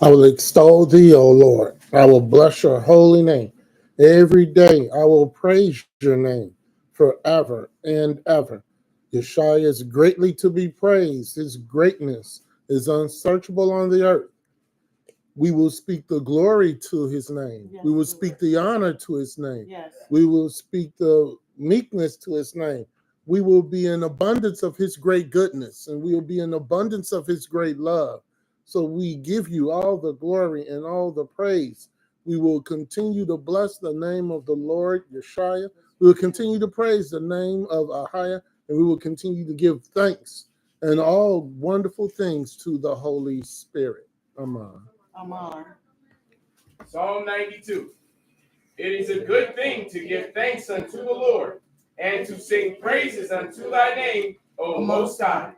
I will extol thee, O Lord. I will bless your holy name. Every day I will praise your name forever and ever. Yeshua is greatly to be praised. His greatness is unsearchable on the earth. We will speak the glory to his name. Yes, We will Lord. speak the honor to his name. Yes. We will speak the meekness to his name. We will be in abundance of his great goodness, and we will be in abundance of his great love. So we give you all the glory and all the praise. We will continue to bless the name of the Lord, Yeshua. We will continue to praise the name of Ahiah, and we will continue to give thanks and all wonderful things to the Holy Spirit. Amen. Amar. Psalm 92. It is a good thing to give thanks unto the Lord, and to sing praises unto thy name, O Most High.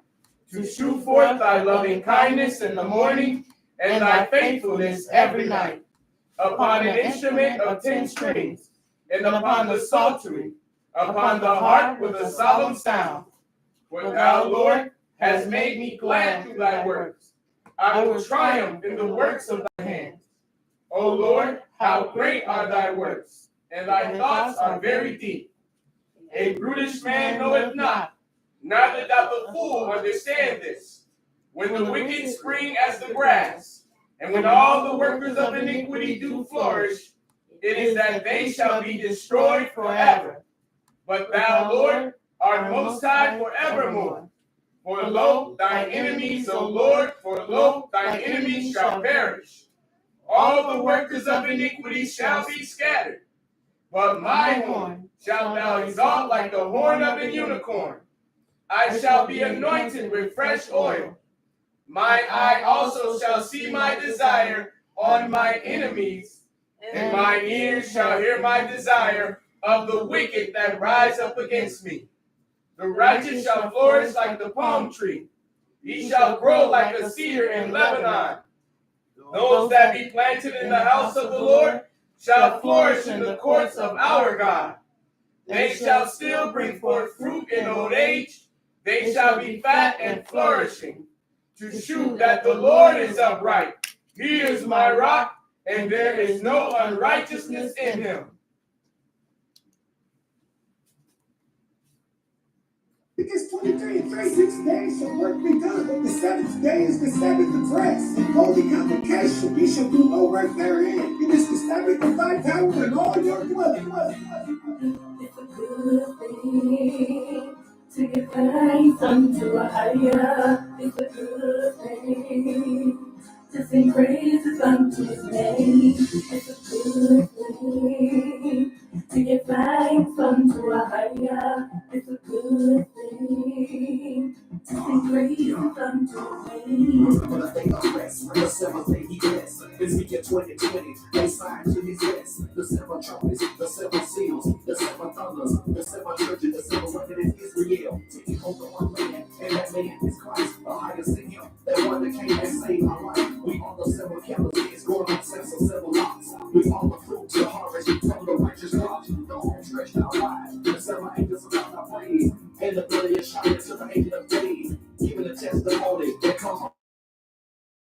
To shew forth thy loving kindness in the morning, and thy faithfulness every night. Upon an instrument of 10 strings, and upon the psaltery, upon the harp with a solemn sound. For thou, Lord, hast made me glad through thy works. I will triumph in the works of thy hands. O Lord, how great are thy works, and thy thoughts are very deep. A brutish man knoweth not, neither doth the fool understand this. When the wicked spring as the grass, and when all the workers of iniquity do flourish, it is that they shall be destroyed forever. But thou, Lord, art most high forevermore. For lo, thine enemies, O Lord, for lo, thine enemies shall perish. All the workers of iniquity shall be scattered. But my horn shalt thou exalt like the horn of an unicorn. I shall be anointed with fresh oil. My eye also shall see my desire on my enemies, and mine ears shall hear my desire of the wicked that rise up against me. The righteous shall flourish like the palm tree. He shall grow like a cedar in Lebanon. Those that be planted in the house of the Lord shall flourish in the courts of our God. They shall still bring forth fruit in old age. They shall be fat and flourishing, to shew that the Lord is upright. He is my rock, and there is no unrighteousness in him. Because 23 and 3, 6 days shall work be done, but the seventh day is the Sabbath of rest, and holy convocation. Ye shall do no work therein. It is the Sabbath of thy power and all your dwelling. It's a good thing to give thanks unto a higher. It's a good thing to sing praises unto his name. It's a good thing to give thanks unto a higher. It's a good thing to sing praises unto his name. For the day of rest, the seventh day he rests. Ezekiel 20:20, they signed to his rest. The seven trumpets, the seven seals, the seven thunders, the seven churches, the seven remnant is Israel. Taking hold of one man, and that man is Christ. The highest in him, that one that came and saved our life. We are the seven candles, going on sense of seven lots. We are the fruit to harvest from the righteous God. The home stretched out wide, the seven angels about our praise. And the blood of Yeshua to the ancient of days, giving a testimony that comes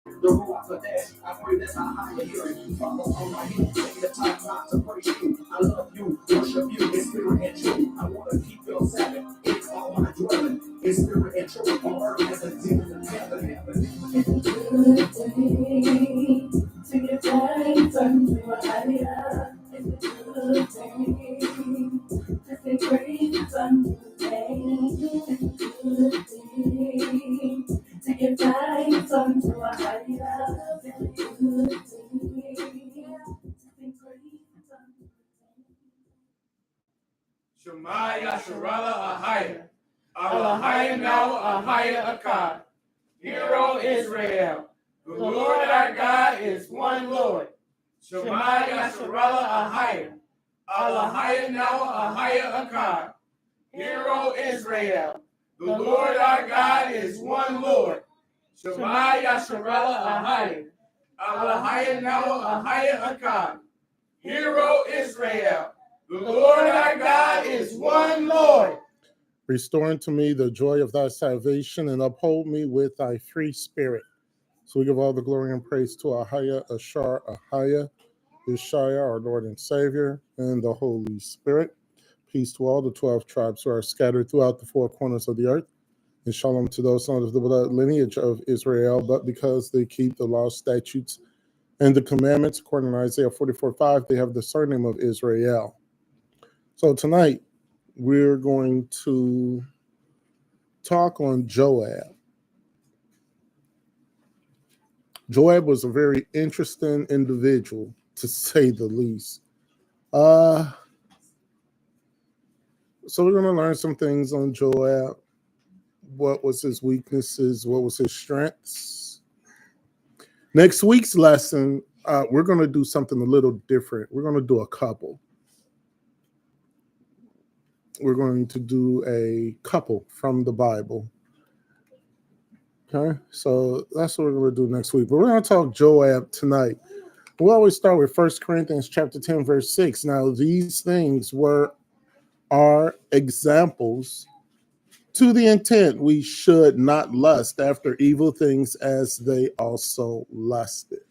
the Ruach Kadesh. I pray that I hide hearing. Father, on my head, take the time not to praise you. I love you, worship you in spirit and truth. I want to keep your Sabbath. It's all my dwelling in spirit and truth. On earth as a demon in heaven. It's a good thing to give thanks unto a higher. It's a good thing to sing praises unto his name. It's a good thing to give thanks unto a higher. It's a good thing to sing praises unto his name. Shema Yasharala Ahaya. Alahaya now Ahaya Akkad. Hear, O Israel, the Lord our God is one Lord. Shema Yasharala Ahaya. Alahaya now Ahaya Akkad. Hear, O Israel, the Lord our God is one Lord. Shema Yasharala Ahaya. Alahaya now Ahaya Akkad. Hear, O Israel, the Lord our God is one Lord. Restore unto me the joy of thy salvation, and uphold me with thy free spirit. So we give all the glory and praise to Ahaya, Ashar, Ahaya, Ishaya, our Lord and Savior, and the Holy Spirit. Peace to all the 12 tribes who are scattered throughout the four corners of the earth. And shalom to those sons of the blood lineage of Israel, but because they keep the law, statutes, and the commandments, according to Isaiah 44:5, they have the surname of Israel. So tonight, we're going to talk on Joab. Joab was a very interesting individual, to say the least. So we're going to learn some things on Joab. What was his weaknesses? What was his strengths? Next week's lesson, we're going to do something a little different. We're going to do a couple. We're going to do a couple from the Bible. Okay, so that's what we're going to do next week. But we're going to talk Joab tonight. We always start with 1 Corinthians chapter 10, verse 6. Now, these things are examples to the intent we should not lust after evil things as they also lusted.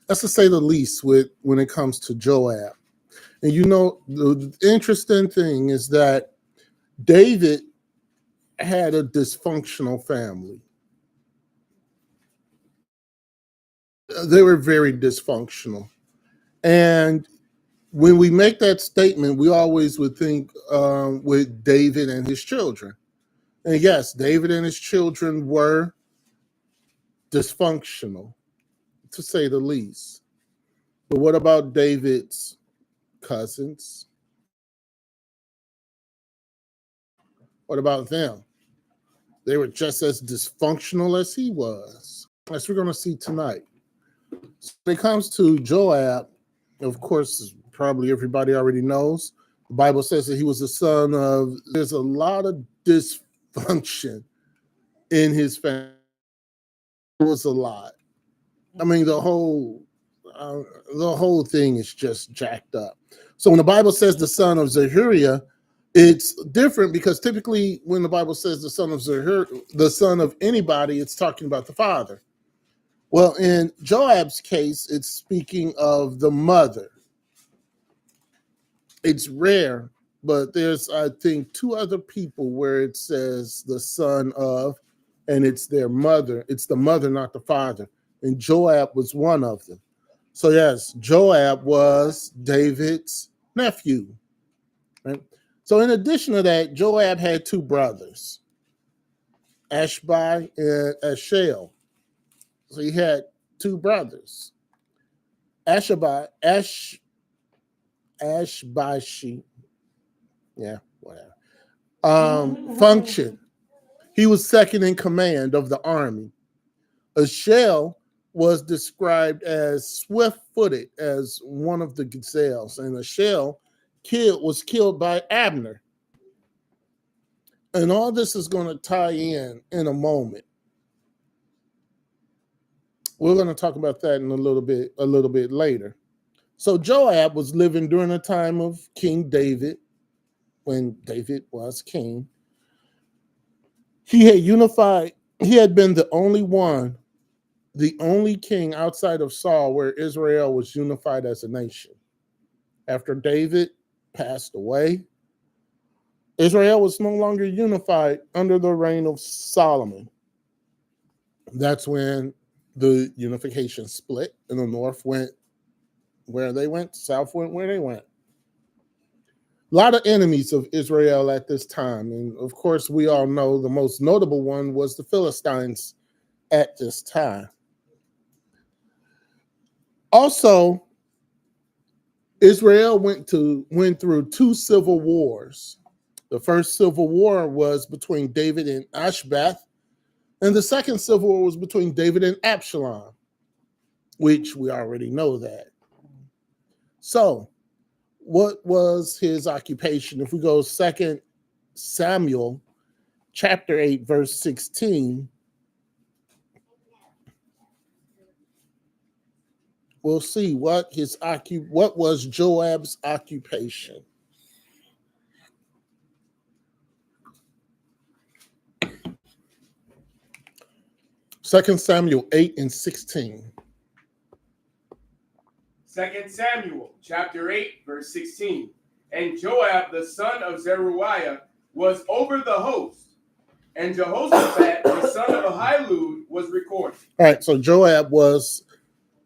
That's to say the least when it comes to Joab. And you know, the interesting thing is that David had a dysfunctional family. They were very dysfunctional. And when we make that statement, we always would think with David and his children. And yes, David and his children were dysfunctional, to say the least. But what about David's cousins? What about them? They were just as dysfunctional as he was, as we're going to see tonight. So when it comes to Joab, of course, probably everybody already knows, the Bible says that he was the son of, there's a lot of dysfunction in his family. It was a lot. I mean, the whole thing is just jacked up. So when the Bible says the son of Zeruiah, it's different because typically when the Bible says the son of the son of anybody, it's talking about the father. Well, in Joab's case, it's speaking of the mother. It's rare, but there's, I think, two other people where it says the son of, and it's their mother. It's the mother, not the father. And Joab was one of them. So yes, Joab was David's nephew. Right? So in addition to that, Joab had two brothers, Ashbai and Ashel. So he had two brothers. Ashbashi, yeah, whatever. Function. He was second in command of the army. Ashel was described as swift-footed as one of the gazelles, and Ashel was killed by Abner. And all this is going to tie in a moment. We're going to talk about that in a little bit later. So Joab was living during the time of King David, when David was king. He had been the only king outside of Saul where Israel was unified as a nation. After David passed away, Israel was no longer unified under the reign of Solomon. That's when the unification split, and the north went where they went, south went where they went. A lot of enemies of Israel at this time. And of course, we all know the most notable one was the Philistines at this time. Also, Israel went through two civil wars. The first civil war was between David and Ashbath, and the second civil war was between David and Absalom, which we already know that. So, what was his occupation? If we go 2 Samuel chapter 8, verse 16, we'll see what was Joab's occupation. 2 Samuel 8 and 16. 2 Samuel chapter 8, verse 16. And Joab, the son of Zeruiah, was over the host, and Jehoshaphat, the son of Ahilud, was recorded. All right, so Joab was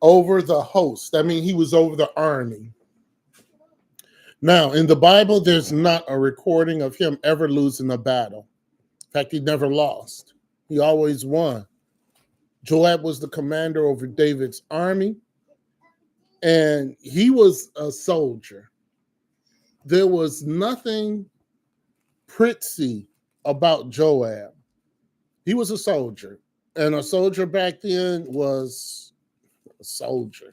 over the host. I mean, he was over the army. Now, in the Bible, there's not a recording of him ever losing a battle. In fact, he never lost. He always won. Joab was the commander over David's army, and he was a soldier. There was nothing pretty about Joab. He was a soldier, and a soldier back then was a soldier,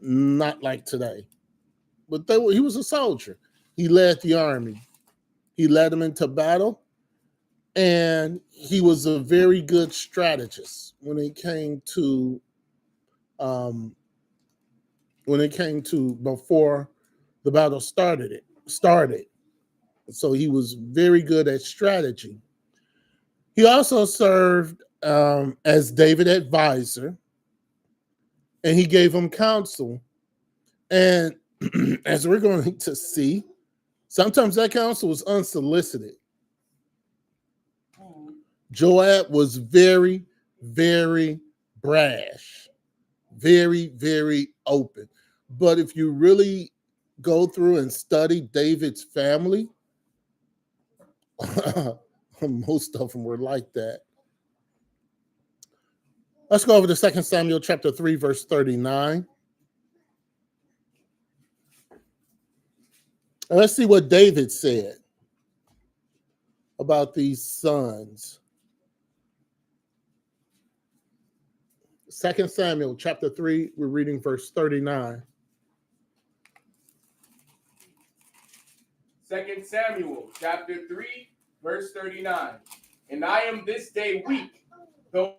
not like today. But he was a soldier. He led the army. He led them into battle, and he was a very good strategist when it came to before the battle started. So he was very good at strategy. He also served as David's advisor, and he gave him counsel. And as we're going to see, sometimes that counsel was unsolicited. Joab was very, very brash, very, very open. But if you really go through and study David's family, most of them were like that. Let's go over to 2 Samuel chapter 3, verse 39. And let's see what David said about these sons. 2 Samuel chapter 3, we're reading verse 39. 2 Samuel chapter 3, verse 39. And I am this day weak, though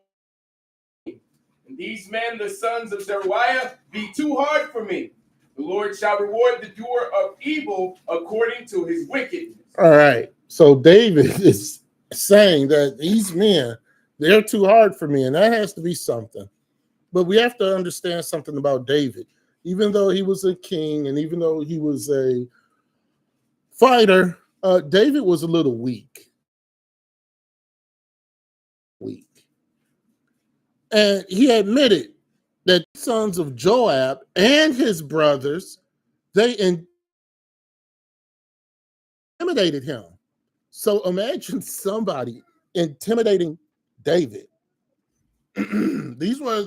and these men, the sons of Zeruiah, be too hard for me. The Lord shall reward the doer of evil according to his wickedness. All right. So David is saying that these men, they're too hard for me, and that has to be something. But we have to understand something about David. Even though he was a king and even though he was a fighter, David was a little weak. And he admitted that the sons of Joab and his brothers, they intimidated him. So imagine somebody intimidating David. These were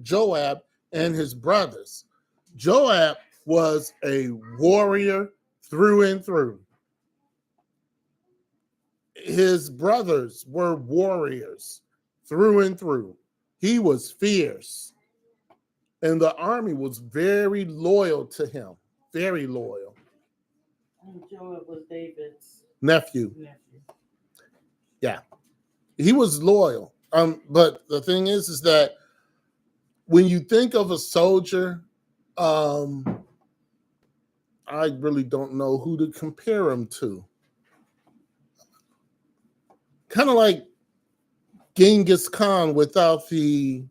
Joab and his brothers. Joab was a warrior through and through. His brothers were warriors through and through. He was fierce. And the army was very loyal to him. Very loyal. And Joab was David's Nephew. nephew. Yeah. He was loyal. But the thing is that when you think of a soldier, I really don't know who to compare him to. Kind of like Genghis Khan without the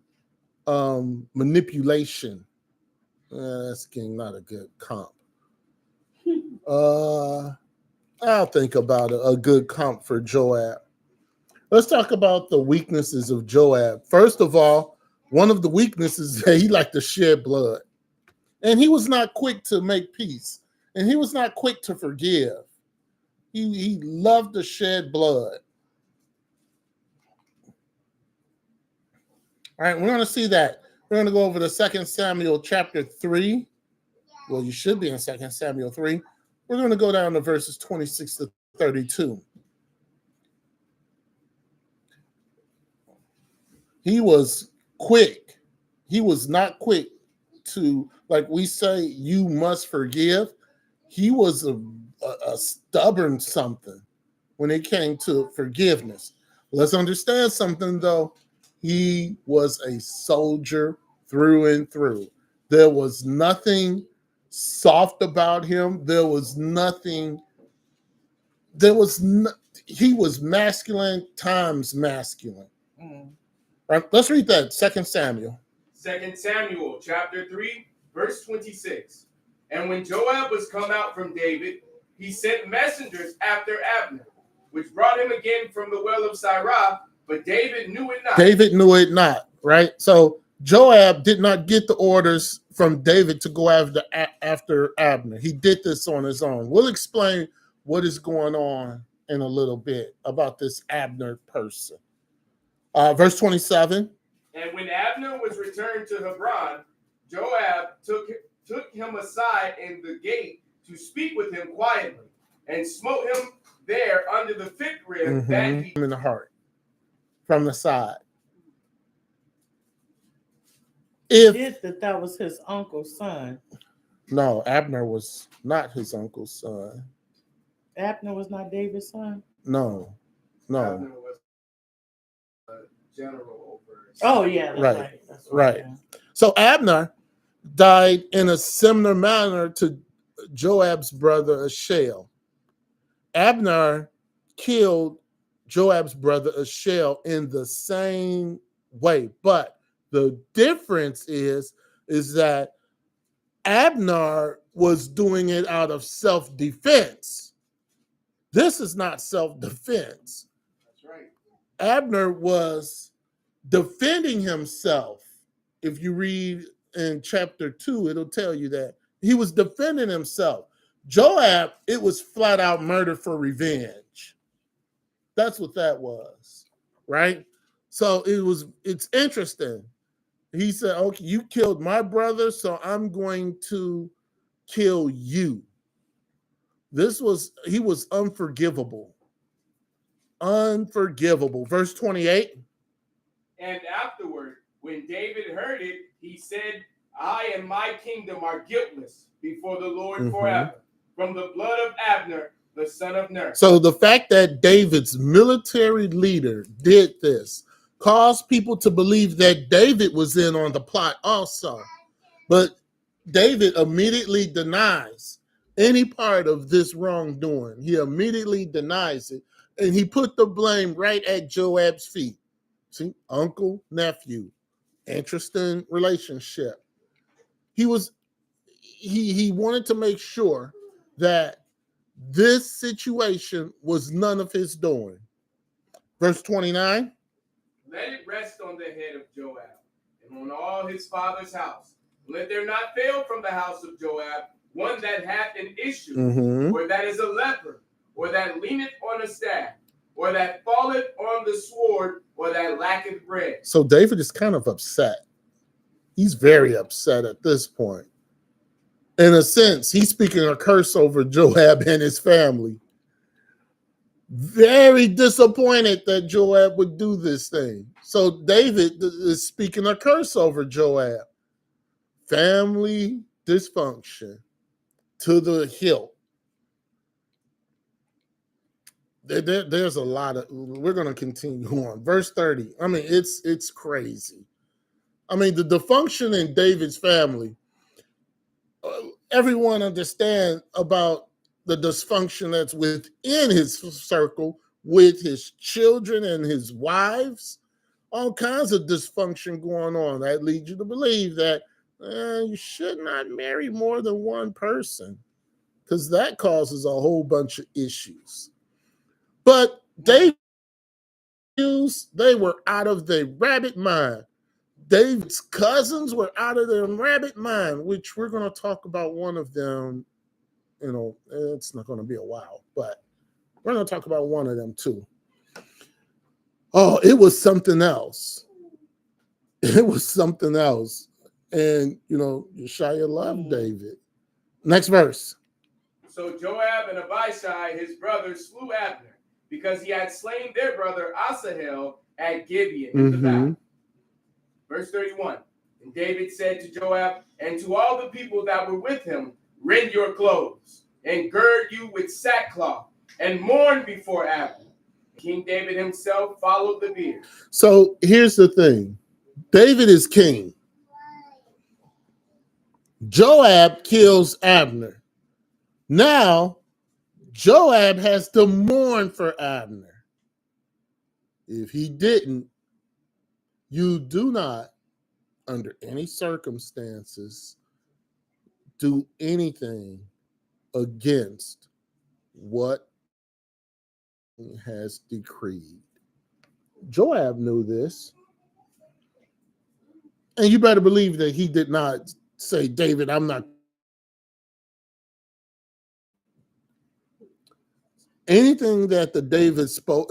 manipulation. That's not a good comp. I'll think about a good comp for Joab. Let's talk about the weaknesses of Joab. First of all, one of the weaknesses is that he liked to shed blood. And he was not quick to make peace. And he was not quick to forgive. He loved to shed blood. All right, we're going to see that. We're going to go over to 2 Samuel chapter 3. Well, you should be in 2 Samuel 3. We're going to go down to verses 26 to 32. He was quick. He was not quick to, like we say, you must forgive. He was a stubborn something when it came to forgiveness. Let's understand something, though. He was a soldier through and through. There was nothing soft about him. he was masculine times masculine. Mm. Right? Let's read that. 2 Samuel. 2 Samuel chapter 3, verse 26. And when Joab was come out from David, he sent messengers after Abner, which brought him again from the well of Sirah, but David knew it not. David knew it not, right? So Joab did not get the orders from David to go after Abner. He did this on his own. We'll explain what is going on in a little bit about this Abner person. Verse 27. And when Abner was returned to Hebron, Joab took him aside in the gate to speak with him quietly, and smote him there under the fifth rib that he in the heart from the side. Did that was his uncle's son. No, Abner was not his uncle's son. Abner was not David's son? No. Abner was a general over. Oh, yeah, that's right. That's right. Yeah. So Abner died in a similar manner to Joab's brother Ashel. Abner killed Joab's brother Ashel in the same way, but the difference is that Abner was doing it out of self-defense. This is not self-defense. That's right. Abner was defending himself. If you read in chapter 2, it'll tell you that he was defending himself. Joab, it was flat out murder for revenge. That's what that was, right? So it's interesting. He said, okay, you killed my brother, so I'm going to kill you. He was unforgivable. Unforgivable. Verse 28. And afterward, when David heard it, he said, I and my kingdom are guiltless before the Lord forever, from the blood of Abner, the son of Ner. So the fact that David's military leader did this caused people to believe that David was in on the plot also. But David immediately denies any part of this wrongdoing. He immediately denies it. And he put the blame right at Joab's feet. See, uncle, nephew, interesting relationship. He wanted to make sure that this situation was none of his doing. Verse 29. Let it rest on the head of Joab and on all his father's house. Let there not fail from the house of Joab one that hath an issue, or that is a leper, or that leaneth on a staff, or that falleth on the sword, or that lacketh bread. So David is kind of upset. He's very upset at this point. In a sense, he's speaking a curse over Joab and his family. Very disappointed that Joab would do this thing. So David is speaking a curse over Joab. Family dysfunction to the hilt. There's a lot of, we're going to continue on. Verse 30. I mean, it's crazy. I mean, the dysfunction in David's family, everyone understands about the dysfunction that's within his circle with his children and his wives. All kinds of dysfunction going on. That leads you to believe that you should not marry more than one person, because that causes a whole bunch of issues. But they were out of their rabbit mind. David's cousins were out of their rabbit mind, which we're going to talk about one of them. You know, it's not going to be a while, but we're going to talk about one of them too. Oh, it was something else. It was something else. And, you know, Yeshua loved David. Next verse. So Joab and Abishai, his brothers, slew Abner, because he had slain their brother Asahel at Gibeon in the battle. Verse 31. And David said to Joab and to all the people that were with him, rend your clothes and gird you with sackcloth and mourn before Abner. King David himself followed the bier. So here's the thing. David is king. Joab kills Abner. Now, Joab has to mourn for Abner. If he didn't, you do not, under any circumstances, do anything against what has decreed. Joab knew this. And you better believe that he did not say, David, I'm not. Anything that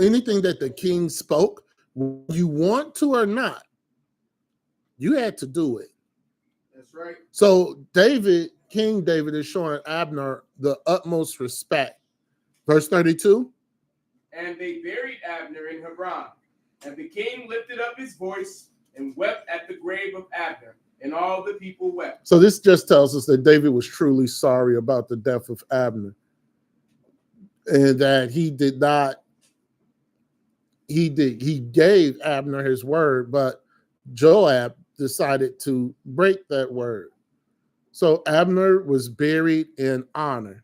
anything that the king spoke, you want to or not, you had to do it. That's right. So King David is showing Abner the utmost respect. Verse 32. And they buried Abner in Hebron. And the king lifted up his voice and wept at the grave of Abner. And all the people wept. So this just tells us that David was truly sorry about the death of Abner. And that he gave Abner his word, but Joab decided to break that word. So Abner was buried in honor.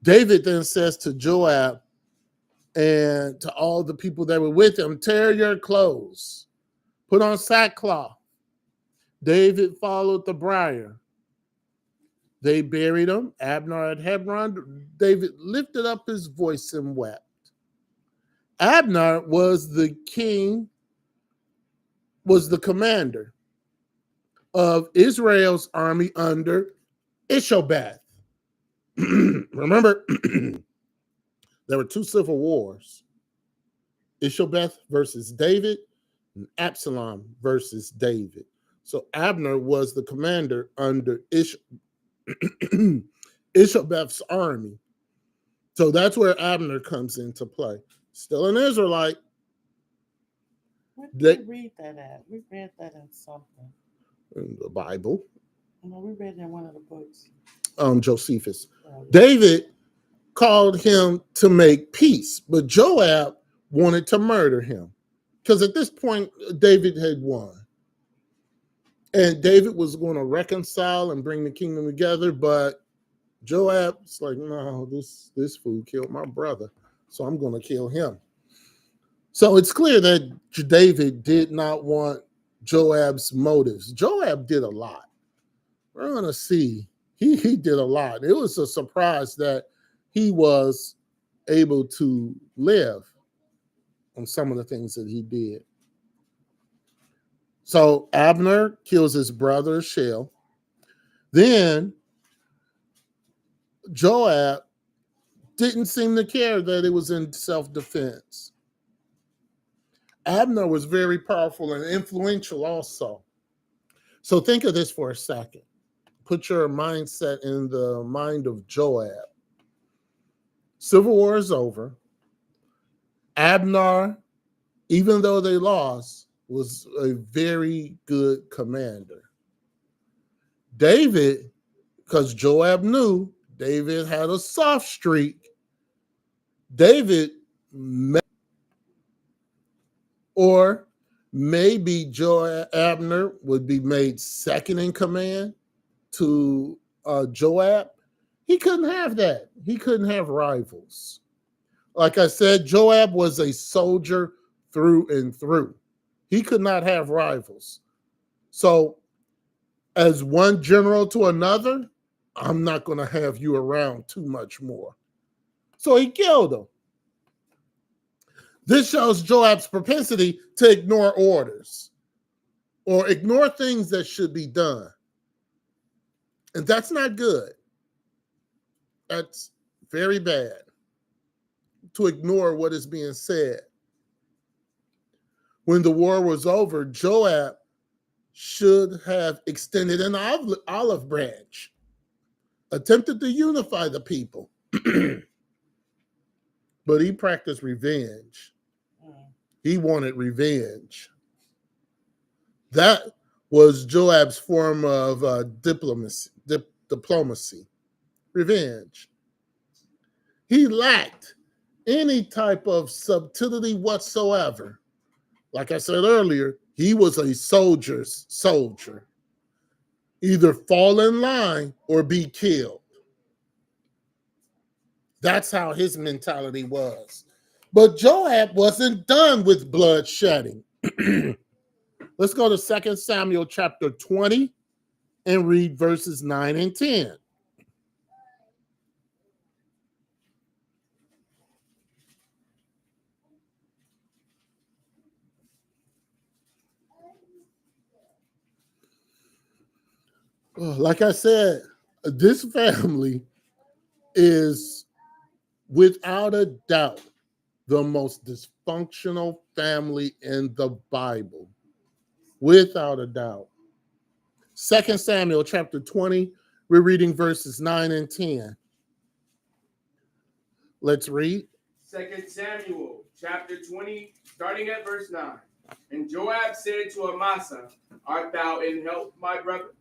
David then says to Joab and to all the people that were with him, tear your clothes, put on sackcloth. David followed the briar. They buried him. Abner at Hebron. David lifted up his voice and wept. Abner was the commander of Israel's army under Ishabeth. Remember, there were two civil wars. Ishabeth versus David and Absalom versus David. So Abner was the commander under Ishabeth's army. So that's where Abner comes into play. Still an Israelite. Where did we read that at? We read that in something. In the Bible. No, we read it in one of the books. Josephus. David called him to make peace, but Joab wanted to murder him. Because at this point, David had won. And David was going to reconcile and bring the kingdom together, but Joab's like, no, this fool killed my brother, so I'm going to kill him. So it's clear that David did not want Joab's motives. Joab did a lot. We're going to see he did a lot. It was a surprise that he was able to live on some of the things that he did. So Abner kills his brother Shel. Then Joab didn't seem to care that it was in self-defense. Abner was very powerful and influential also. So think of this for a second. Put your mindset in the mind of Joab. Civil War is over. Abner, even though they lost, was a very good commander. David, because Joab knew David had a soft streak, David or maybe Abner would be made second in command to Joab. He couldn't have that. He couldn't have rivals. Like I said, Joab was a soldier through and through. He could not have rivals. So as one general to another, I'm not going to have you around too much more. So he killed him. This shows Joab's propensity to ignore orders or ignore things that should be done. And that's not good. That's very bad to ignore what is being said. When the war was over, Joab should have extended an olive branch, attempted to unify the people, but he practiced revenge. He wanted revenge. That was Joab's form of diplomacy, revenge. He lacked any type of subtlety whatsoever. Like I said earlier, he was a soldier's soldier. Either fall in line or be killed. That's how his mentality was. But Joab wasn't done with bloodshedding. Let's go to 2 Samuel chapter 20 and read verses 9 and 10. Like I said, this family is without a doubt the most dysfunctional family in the Bible. Without a doubt. 2 Samuel chapter 20, we're reading verses 9 and 10. Let's read. 2 Samuel chapter 20, starting at verse 9. And Joab said to Amasa, art thou in help, my brother?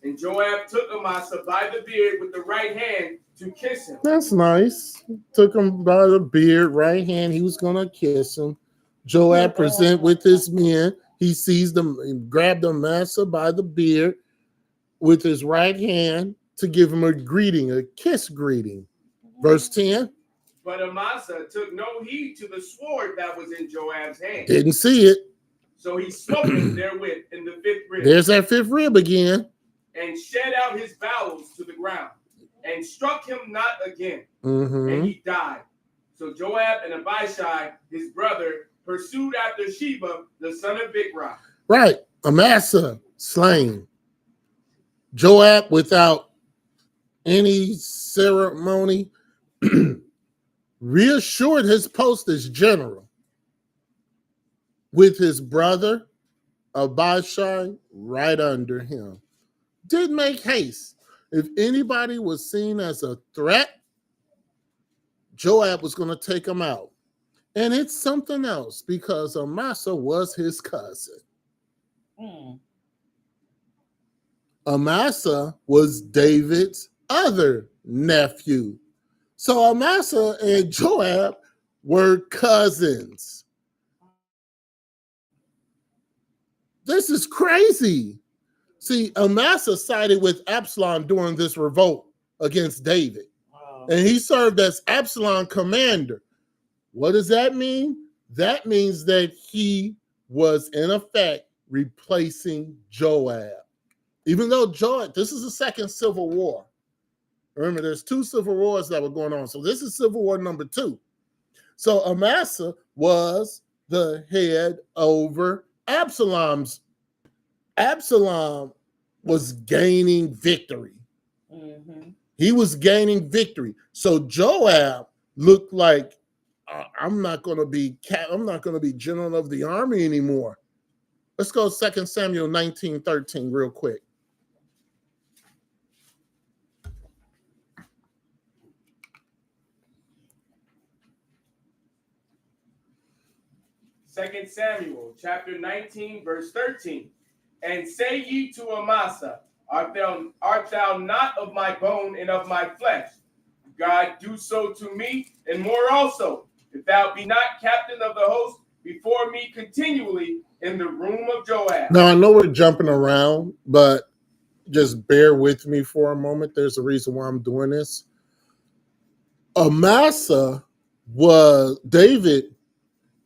And Joab took Amasa by the beard with the right hand to kiss him. That's nice. Took him by the beard, right hand. He was going to kiss him. Joab present with his men. He seized them, grabbed Amasa by the beard with his right hand to give him a greeting, a kiss greeting. Verse 10. But Amasa took no heed to the sword that was in Joab's hand. Didn't see it. So he smote him therewith in the fifth rib. There's that fifth rib again. And shed out his bowels to the ground, and struck him not again. Mm-hmm. And he died. So Joab and Abishai, his brother, pursued after Sheba, the son of Bichri. Right. Amasa slain. Joab, without any ceremony, reassured his post as general with his brother Abishai right under him. Didn't make haste. If anybody was seen as a threat, Joab was going to take him out. And it's something else because Amasa was his cousin. Amasa was David's other nephew. So Amasa and Joab were cousins. This is crazy. See, Amasa sided with Absalom during this revolt against David. Wow. And he served as Absalom commander. What does that mean? That means that he was, in effect, replacing Joab. Even though Joab, this is the second civil war. Remember, there's two civil wars that were going on. So this is civil war number 2. So Amasa was the head over Absalom's. Absalom was gaining victory. Mm-hmm. He was gaining victory. So Joab looked like I'm not going to be general of the army anymore. Let's go 2 Samuel 19:13 real quick. Second Samuel chapter 19, verse 13. And say ye to Amasa, art thou not of my bone and of my flesh? God do so to me, and more also, if thou be not captain of the host before me continually in the room of Joab. Now, I know we're jumping around, but just bear with me for a moment. There's a reason why I'm doing this. David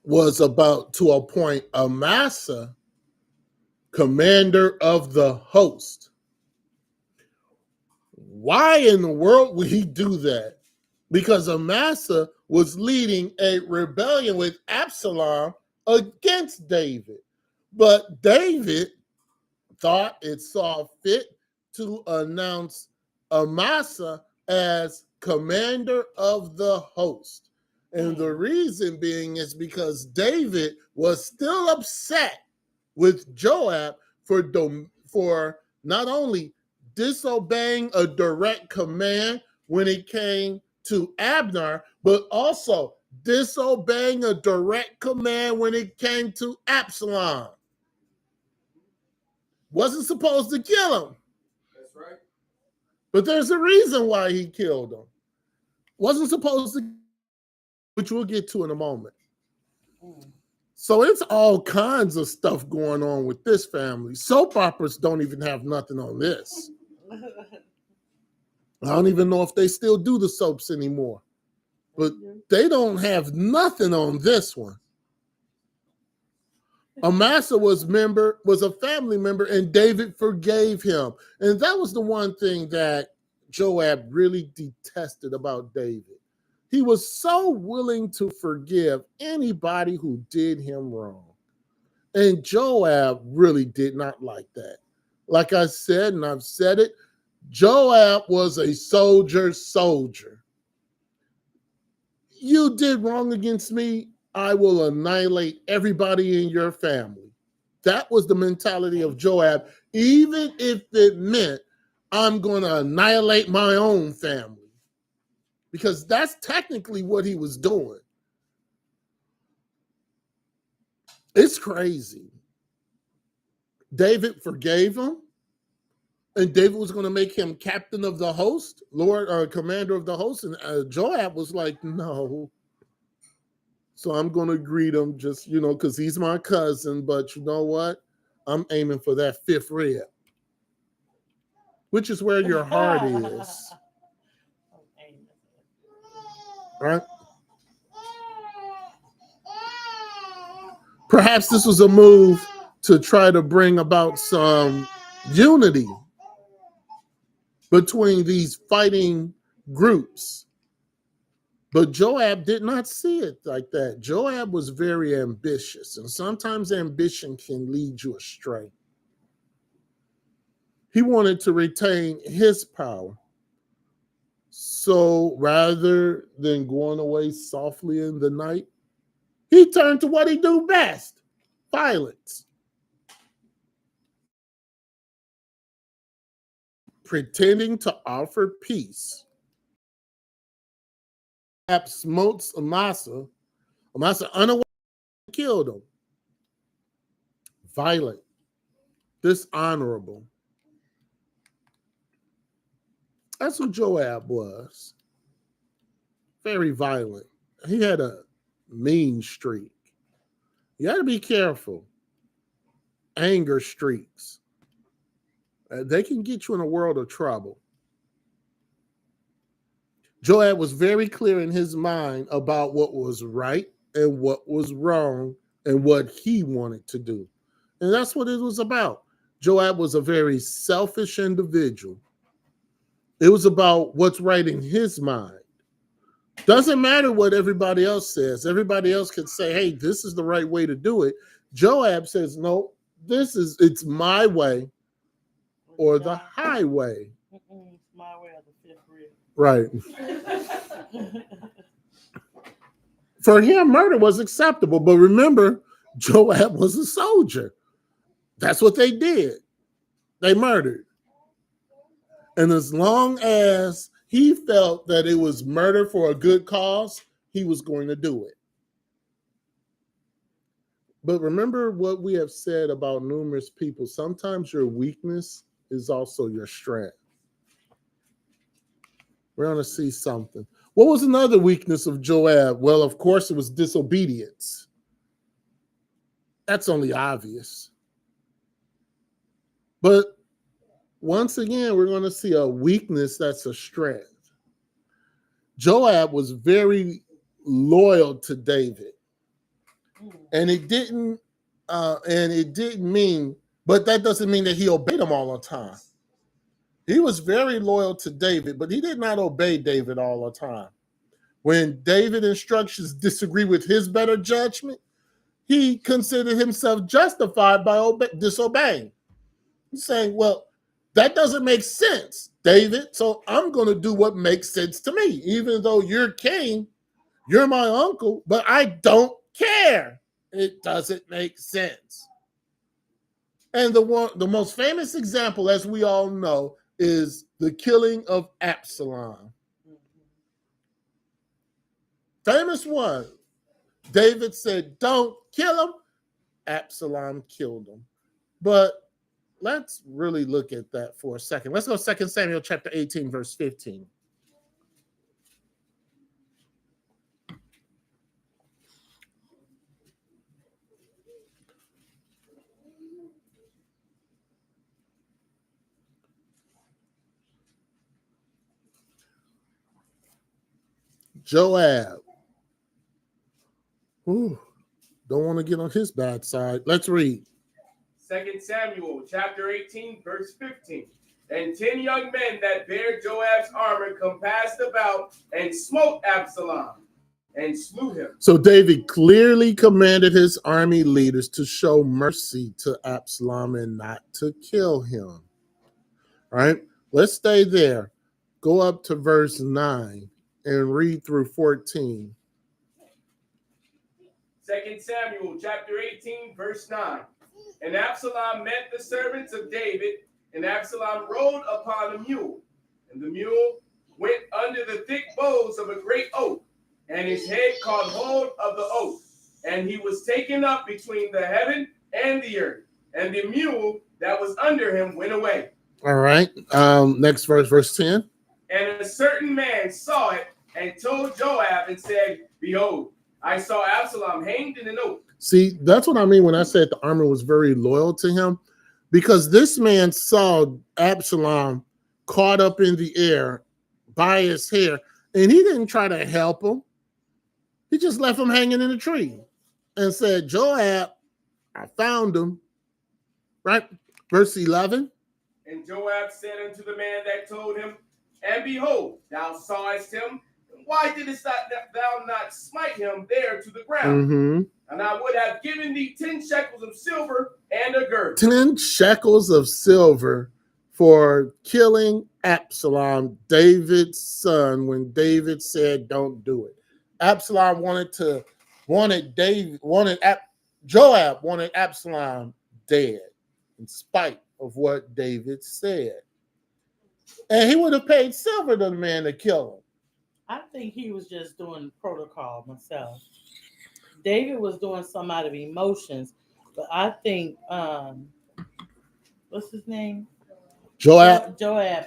was about to appoint Amasa commander of the host. Why in the world would he do that? Because Amasa was leading a rebellion with Absalom against David. But David thought it saw fit to announce Amasa as commander of the host. And the reason being is because David was still upset with Joab for not only disobeying a direct command when it came to Abner, but also disobeying a direct command when it came to Absalom. Wasn't supposed to kill him. That's right. But there's a reason why he killed him. Wasn't supposed to, which we'll get to in a moment. So it's all kinds of stuff going on with this family. Soap operas don't even have nothing on this. I don't even know if they still do the soaps anymore. But they don't have nothing on this one. Amasa was a family member, and David forgave him. And that was the one thing that Joab really detested about David. He was so willing to forgive anybody who did him wrong. And Joab really did not like that. Like I said, and I've said it, Joab was a soldier. You did wrong against me, I will annihilate everybody in your family. That was the mentality of Joab, even if it meant I'm going to annihilate my own family. Because that's technically what he was doing. It's crazy. David forgave him, and David was going to make him captain of the host, Lord, or commander of the host. And Joab was like, no. So I'm going to greet him just, because he's my cousin. But you know what? I'm aiming for that fifth rib, which is where your heart is. Right? Perhaps this was a move to try to bring about some unity between these fighting groups. But Joab did not see it like that. Joab was very ambitious, and sometimes ambition can lead you astray. He wanted to retain his power. So rather than going away softly in the night, he turned to what he do best, violence. Pretending to offer peace. Joab smote Amasa. Amasa unaware killed him. Violent, dishonorable. That's who Joab was. Very violent. He had a mean streak. You got to be careful. Anger streaks. They can get you in a world of trouble. Joab was very clear in his mind about what was right and what was wrong and what he wanted to do. And that's what it was about. Joab was a very selfish individual. It was about what's right in his mind. Doesn't matter what everybody else says. Everybody else can say, hey, this is the right way to do it. Joab says, no, it's my way or the highway. It's my way or the fifth rib. Right. For him, murder was acceptable. But remember, Joab was a soldier. That's what they did. They murdered. And as long as he felt that it was murder for a good cause, he was going to do it. But remember what we have said about numerous people. Sometimes your weakness is also your strength. We're going to see something. What was another weakness of Joab? Well, of course, it was disobedience. That's only obvious. But once again, we're going to see a weakness that's a strength. Joab was very loyal to David. And it didn't mean, but that doesn't mean that he obeyed him all the time. He was very loyal to David, but he did not obey David all the time. When David's instructions disagree with his better judgment, he considered himself justified by disobeying. He's saying, well, that doesn't make sense, David, so I'm going to do what makes sense to me. Even though you're king, you're my uncle, but I don't care. It doesn't make sense. And the most famous example, as we all know, is the killing of Absalom. Famous one. David said, don't kill him. Absalom killed him. But let's really look at that for a second. Let's go 2 Samuel chapter 18, verse 15. Joab. Ooh, don't want to get on his bad side. Let's read. 2 Samuel chapter 18, verse 15. And 10 young men that bare Joab's armor compassed about and smote Absalom and slew him. So David clearly commanded his army leaders to show mercy to Absalom and not to kill him. All right, let's stay there. Go up to verse 9 and read through 14. 2 Samuel chapter 18, verse 9. And Absalom met the servants of David, and Absalom rode upon a mule. And the mule went under the thick boughs of a great oak, and his head caught hold of the oak. And he was taken up between the heaven and the earth. And the mule that was under him went away. All right. Next verse, verse 10. And a certain man saw it and told Joab and said, Behold, I saw Absalom hanged in an oak. See, that's what I mean when I said the army was very loyal to him, because this man saw Absalom caught up in the air by his hair, and he didn't try to help him. He just left him hanging in a tree and said, Joab, I found him. Right? Verse 11. And Joab said unto the man that told him, And behold, thou sawest him. Why didst thou not smite him there to the ground? Mm-hmm. And I would have given thee 10 shekels of silver and a girdle. 10 shekels of silver for killing Absalom, David's son, when David said, don't do it. Absalom Joab wanted Absalom dead in spite of what David said. And he would have paid silver to the man to kill him. I think he was just doing protocol myself. David was doing some out of emotions, but I think what's his name? Joab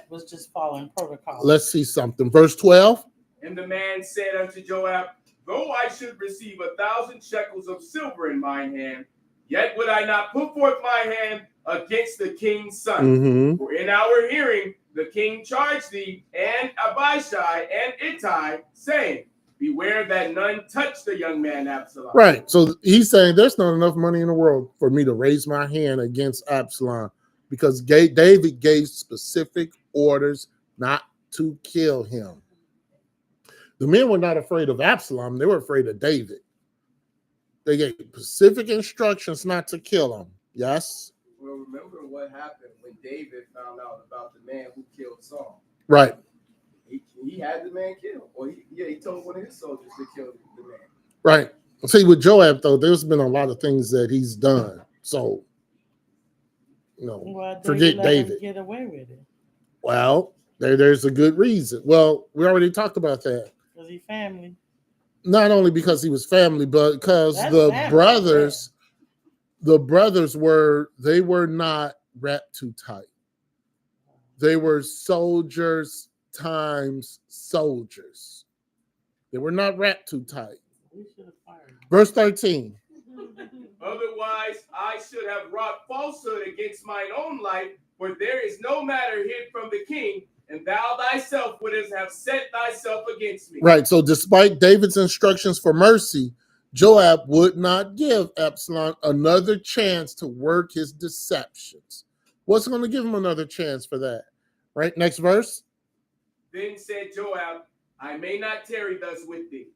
was just following protocol. Let's see something. Verse 12. And the man said unto Joab, Though I should receive 1,000 shekels of silver in mine hand, yet would I not put forth my hand against the king's son. Mm-hmm. For in our hearing the king charged thee and Abishai and Ittai, saying, Beware that none touch the young man Absalom. Right. So he's saying there's not enough money in the world for me to raise my hand against Absalom, because David gave specific orders not to kill him. The men were not afraid of Absalom. They were afraid of David. They gave specific instructions not to kill him. Yes? Well, remember what happened when David found out about the man who killed Saul. Right. He had the man killed. Or he told one of his soldiers to kill the man. Right. See, with Joab, though, there's been a lot of things that he's done. So, forget David. Get away with it. Well, there's a good reason. Well, we already talked about that. Was he family? Not only because he was family, but because the brothers were not wrapped too tight. They were soldiers times soldiers. They were not wrapped too tight. Verse 13. Otherwise, I should have wrought falsehood against mine own life, for there is no matter hid from the king, and thou thyself wouldst have set thyself against me. Right. So despite David's instructions for mercy, Joab would not give Absalom another chance to work his deceptions. What's going to give him another chance for that? Right. Next verse. Then said Joab, I may not tarry thus with thee.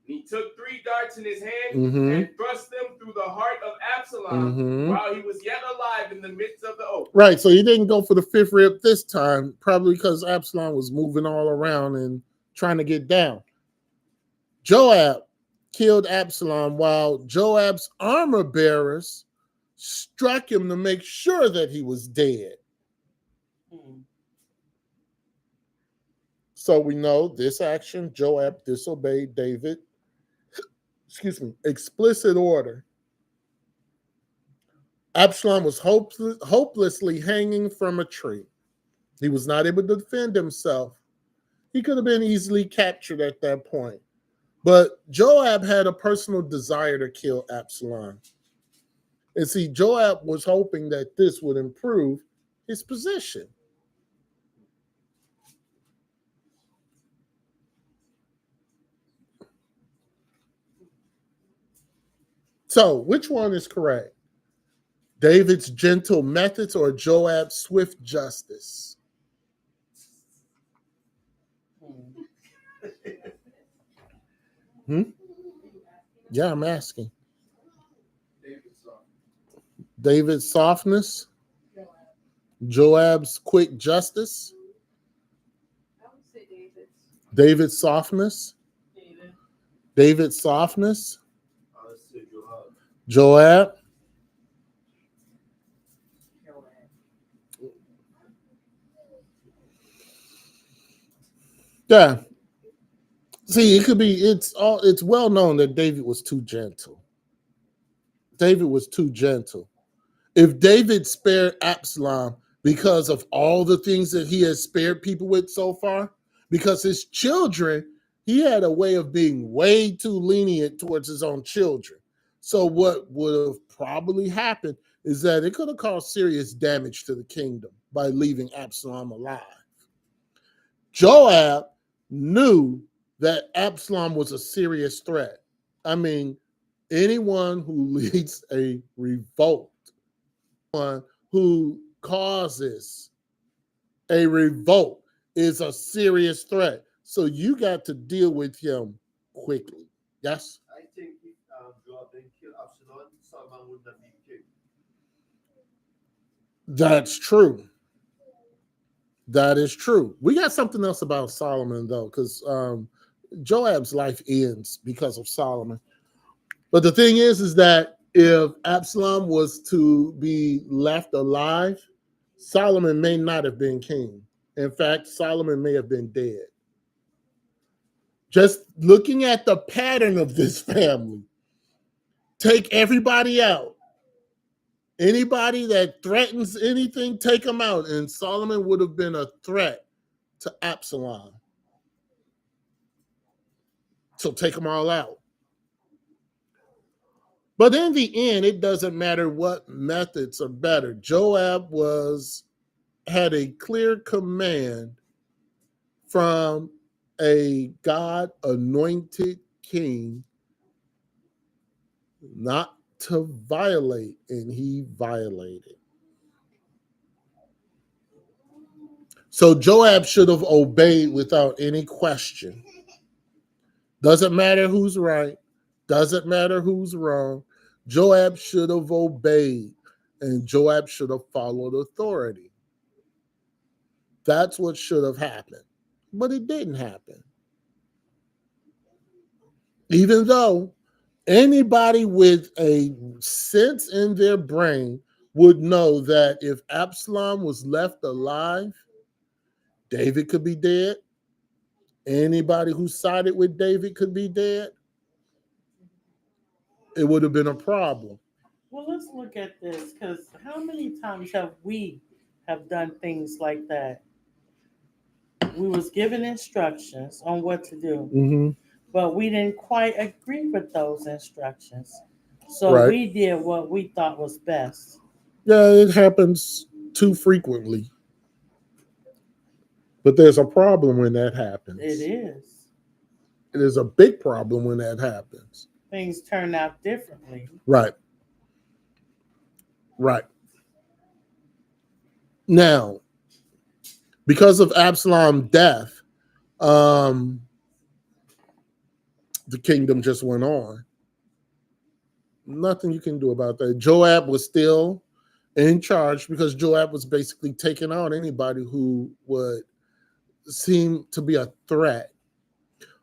And he took 3 darts in his hand and thrust them through the heart of Absalom while he was yet alive in the midst of the oak. Right. So he didn't go for the 5th rib this time, probably because Absalom was moving all around and trying to get down. Joab killed Absalom while Joab's armor bearers struck him to make sure that he was dead. So we know this action, Joab disobeyed David. Explicit order. Absalom was hopelessly hanging from a tree. He was not able to defend himself. He could have been easily captured at that point. But Joab had a personal desire to kill Absalom. And see, Joab was hoping that this would improve his position. So, which one is correct? David's gentle methods or Joab's swift justice? Hmm? Yeah, I'm asking. David's softness, Joab's quick justice, David's softness, David's softness, Joab. Yeah. See, it could be. It's well known that David was too gentle. David was too gentle. If David spared Absalom because of all the things that he has spared people with so far, because his children, he had a way of being way too lenient towards his own children. So what would have probably happened is that it could have caused serious damage to the kingdom by leaving Absalom alive. Joab knew that Absalom was a serious threat. I mean, anyone who leads a revolt, one who causes a revolt is a serious threat. So you got to deal with him quickly. Yes? I think if Joab didn't kill Absalom, Solomon would not be king. That's true. That is true. We got something else about Solomon, though, because Joab's life ends because of Solomon. But the thing is that if Absalom was to be left alive, Solomon may not have been king. In fact, Solomon may have been dead. Just looking at the pattern of this family, take everybody out. Anybody that threatens anything, take them out. And Solomon would have been a threat to Absalom. So take them all out. But in the end, it doesn't matter what methods are better. Joab had a clear command from a God-anointed king not to violate, and he violated. So Joab should have obeyed without any question. Doesn't matter who's right, doesn't matter who's wrong. Joab should have obeyed, and Joab should have followed authority. That's what should have happened. But it didn't happen. Even though anybody with a sense in their brain would know that if Absalom was left alive, David could be dead. Anybody who sided with David could be dead. It would have been a problem. Well, let's look at this because how many times have we have done things like that? We was given instructions on what to do, Mm-hmm. but we didn't quite agree with those instructions. So Right. we did what we thought was best. Yeah, it happens too frequently. But there's a problem when that happens. It is. It is a big problem when that happens. Things turn out differently. Right. Right. Now, because of Absalom's death, the kingdom just went on. Nothing you can do about that. Joab was still in charge because Joab was basically taking out anybody who would seem to be a threat.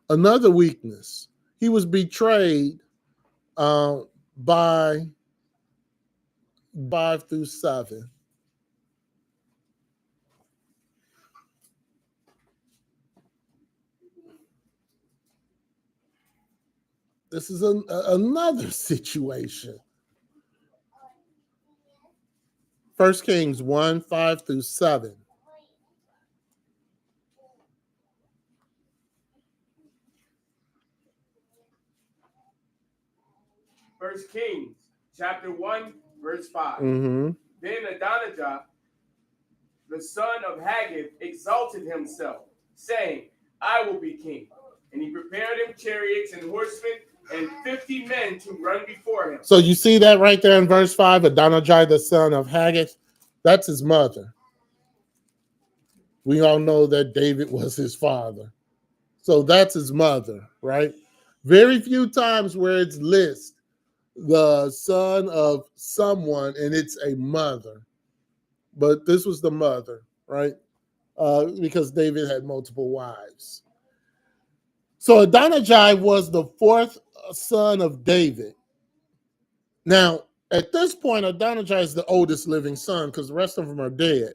Another weakness, he was betrayed by 5 through 7. This is another situation. 1 Kings 1, 5 through 7. First Kings chapter 1, verse 5. Mm-hmm. Then Adonijah, the son of Haggith, exalted himself, saying, I will be king. And he prepared him chariots and horsemen and 50 men to run before him. So you see that right there in verse 5, Adonijah, the son of Haggith, that's his mother. We all know that David was his father. So that's his mother, right? Very few times where it's list the son of someone and it's a mother. But this was the mother, right? Because David had multiple wives. So Adonijah was the fourth son of David. Now, at this point, Adonijah is the oldest living son because the rest of them are dead.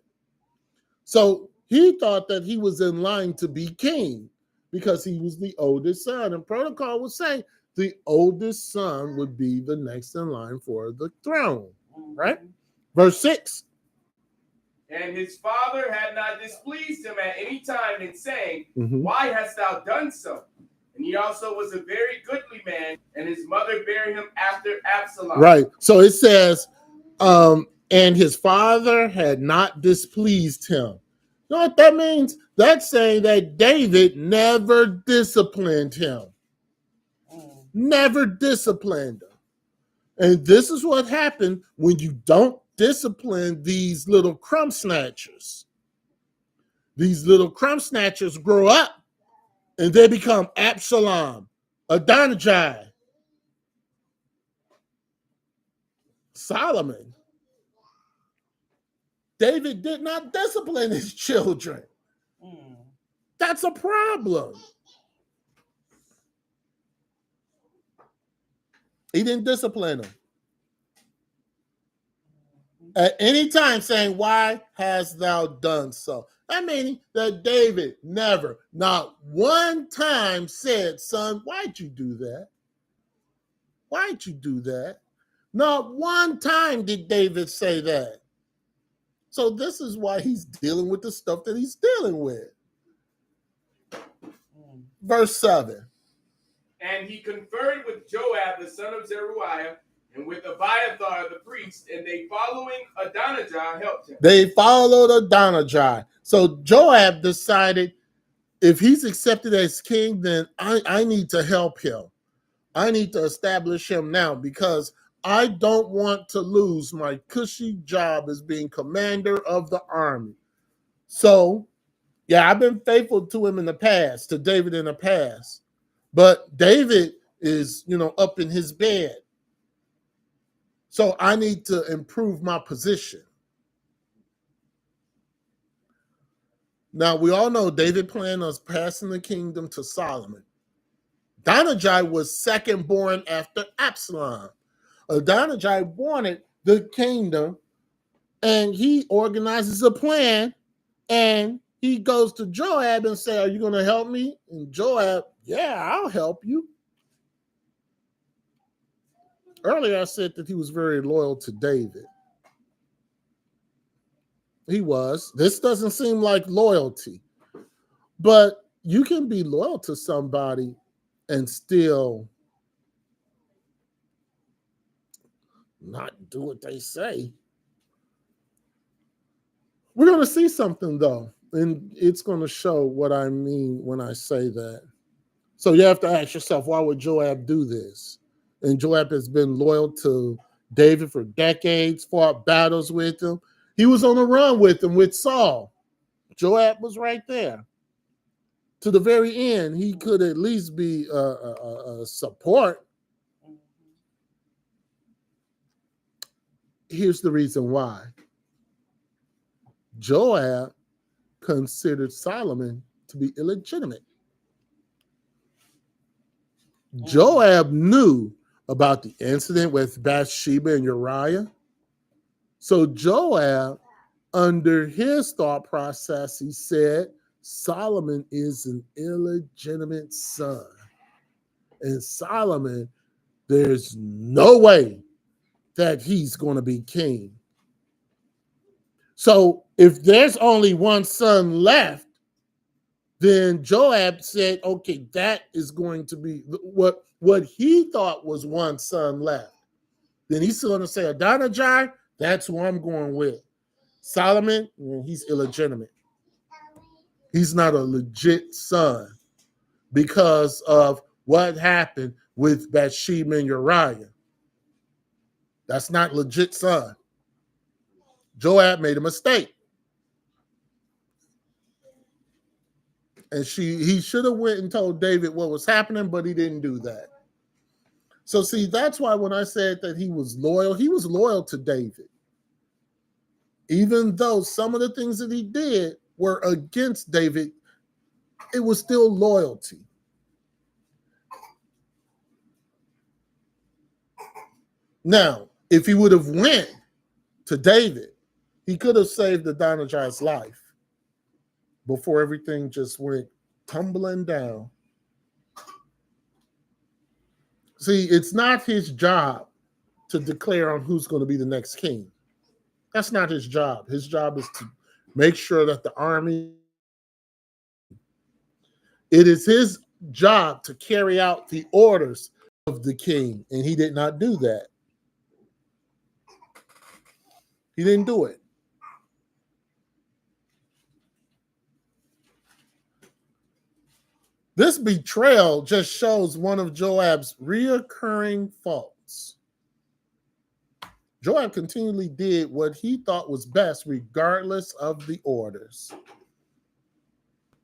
So he thought that he was in line to be king because he was the oldest son. And protocol would say the oldest son would be the next in line for the throne, right? Verse 6. And his father had not displeased him at any time in saying, Mhm. Why hast thou done so? And he also was a very goodly man, and his mother bare him after Absalom. Right. So it says, and his father had not displeased him. You know what that means? That's saying that David never disciplined him. Never disciplined him. And this is what happened when you don't discipline these little crumb snatchers. These little crumb snatchers grow up and they become Absalom, Adonijah, Solomon. David did not discipline his children. That's a problem. He didn't discipline them. At any time saying, why hast thou done so? That meaning that David never, not one time said, son, why'd you do that? Why'd you do that? Not one time did David say that. So this is why he's dealing with the stuff that he's dealing with. Verse 7. And he conferred with Joab, the son of Zeruiah, and with Abiathar the priest, and they following Adonijah helped him. They followed Adonijah. So Joab decided if he's accepted as king, then I need to help him. I need to establish him now because I don't want to lose my cushy job as being commander of the army. So, yeah, I've been faithful to him in the past, to David in the past. But David is, up in his bed. So I need to improve my position. Now, we all know David planned on passing the kingdom to Solomon. Adonijah was second born after Absalom. Adonijah wanted the kingdom, and he organizes a plan, and he goes to Joab and says, are you going to help me? And Joab, yeah, I'll help you. Earlier, I said that he was very loyal to David. He was. This doesn't seem like loyalty, but you can be loyal to somebody and still not do what they say. We're going to see something, though, and it's going to show what I mean when I say that. So you have to ask yourself, why would Joab do this? And Joab has been loyal to David for decades, fought battles with him. He was on the run with him, with Saul. Joab was right there. To the very end, he could at least be a support. Here's the reason why. Joab considered Solomon to be illegitimate. Joab knew about the incident with Bathsheba and Uriah. So Joab, under his thought process, he said, Solomon is an illegitimate son. And Solomon, there's no way that he's going to be king. So if there's only one son left, then Joab said, okay, that is going to be what he thought was one son left. Then he's going to say, Adonijah, that's who I'm going with. Solomon, he's illegitimate. He's not a legit son because of what happened with Bathsheba and Uriah. That's not legit son. Joab made a mistake. And he should have went and told David what was happening, but he didn't do that. So see, that's why when I said that he was loyal to David. Even though some of the things that he did were against David, it was still loyalty. Now, if he would have went to David, he could have saved Adonijah's life before everything just went tumbling down. See, it's not his job to declare on who's going to be the next king. That's not his job. His job is to make sure that the army. It is his job to carry out the orders of the king, and he did not do that. He didn't do it. This betrayal just shows one of Joab's reoccurring faults. Joab continually did what he thought was best, regardless of the orders.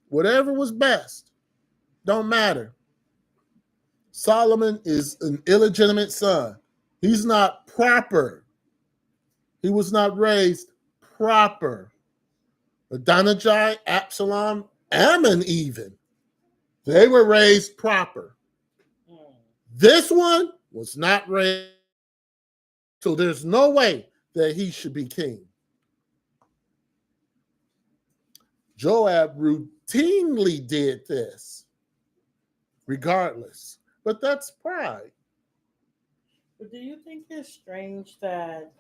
Whatever was best, don't matter. Solomon is an illegitimate son. He's not proper. He was not raised proper. Adonijah, Absalom, Ammon even. They were raised proper. This one was not raised. So there's no way that he should be king. Joab routinely did this, regardless. But that's pride. But do you think it's strange that,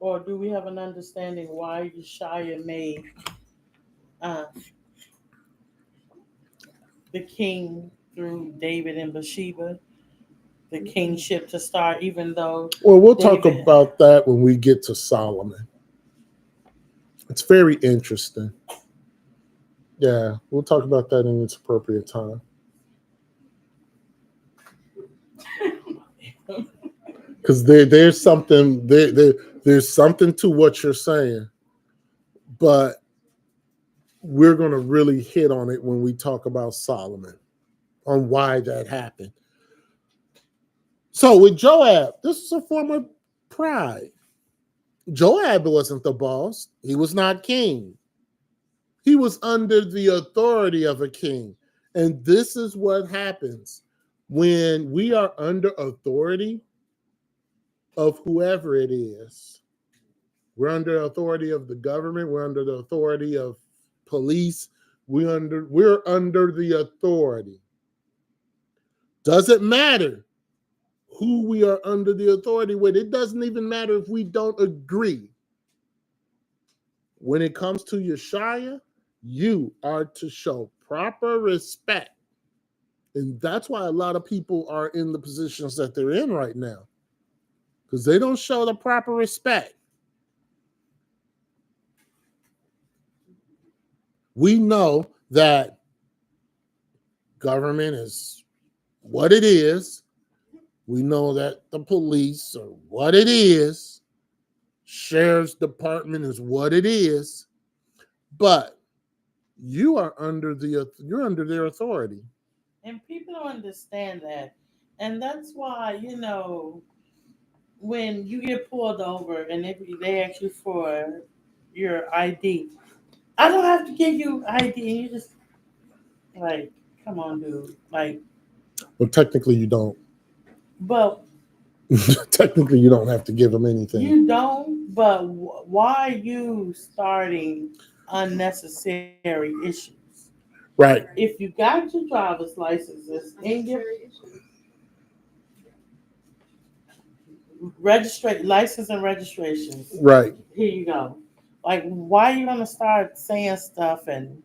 or do we have an understanding why Yeshua made the king through David and Bathsheba, the kingship to start, even though... Well, we'll talk about that when we get to Solomon. It's very interesting. Yeah, we'll talk about that in its appropriate time. Because there's something there's something to what you're saying, but we're going to really hit on it when we talk about Solomon, on why that happened. So with Joab, this is a form of pride. Joab wasn't the boss. He was not king. He was under the authority of a king. And this is what happens when we are under authority of whoever it is. We're under authority of the government. We're under the authority of police. We're under the authority. Doesn't matter who we are under the authority with. It doesn't even matter if we don't agree. When it comes to Yeshua, you are to show proper respect. And that's why a lot of people are in the positions that they're in right now, because they don't show the proper respect. We know that government is what it is. We know that the police are what it is. Sheriff's department is what it is. But you're under their authority. And people don't understand that. And that's why, when you get pulled over and they ask you for your ID, I don't have to give you ID. And you just, like, come on, dude. Like, well, technically you don't. But technically you don't have to give them anything. You don't, but why are you starting unnecessary issues? Right. If you got your driver's licenses in your license and registrations, right? Here you go. Like, why are you gonna start saying stuff and?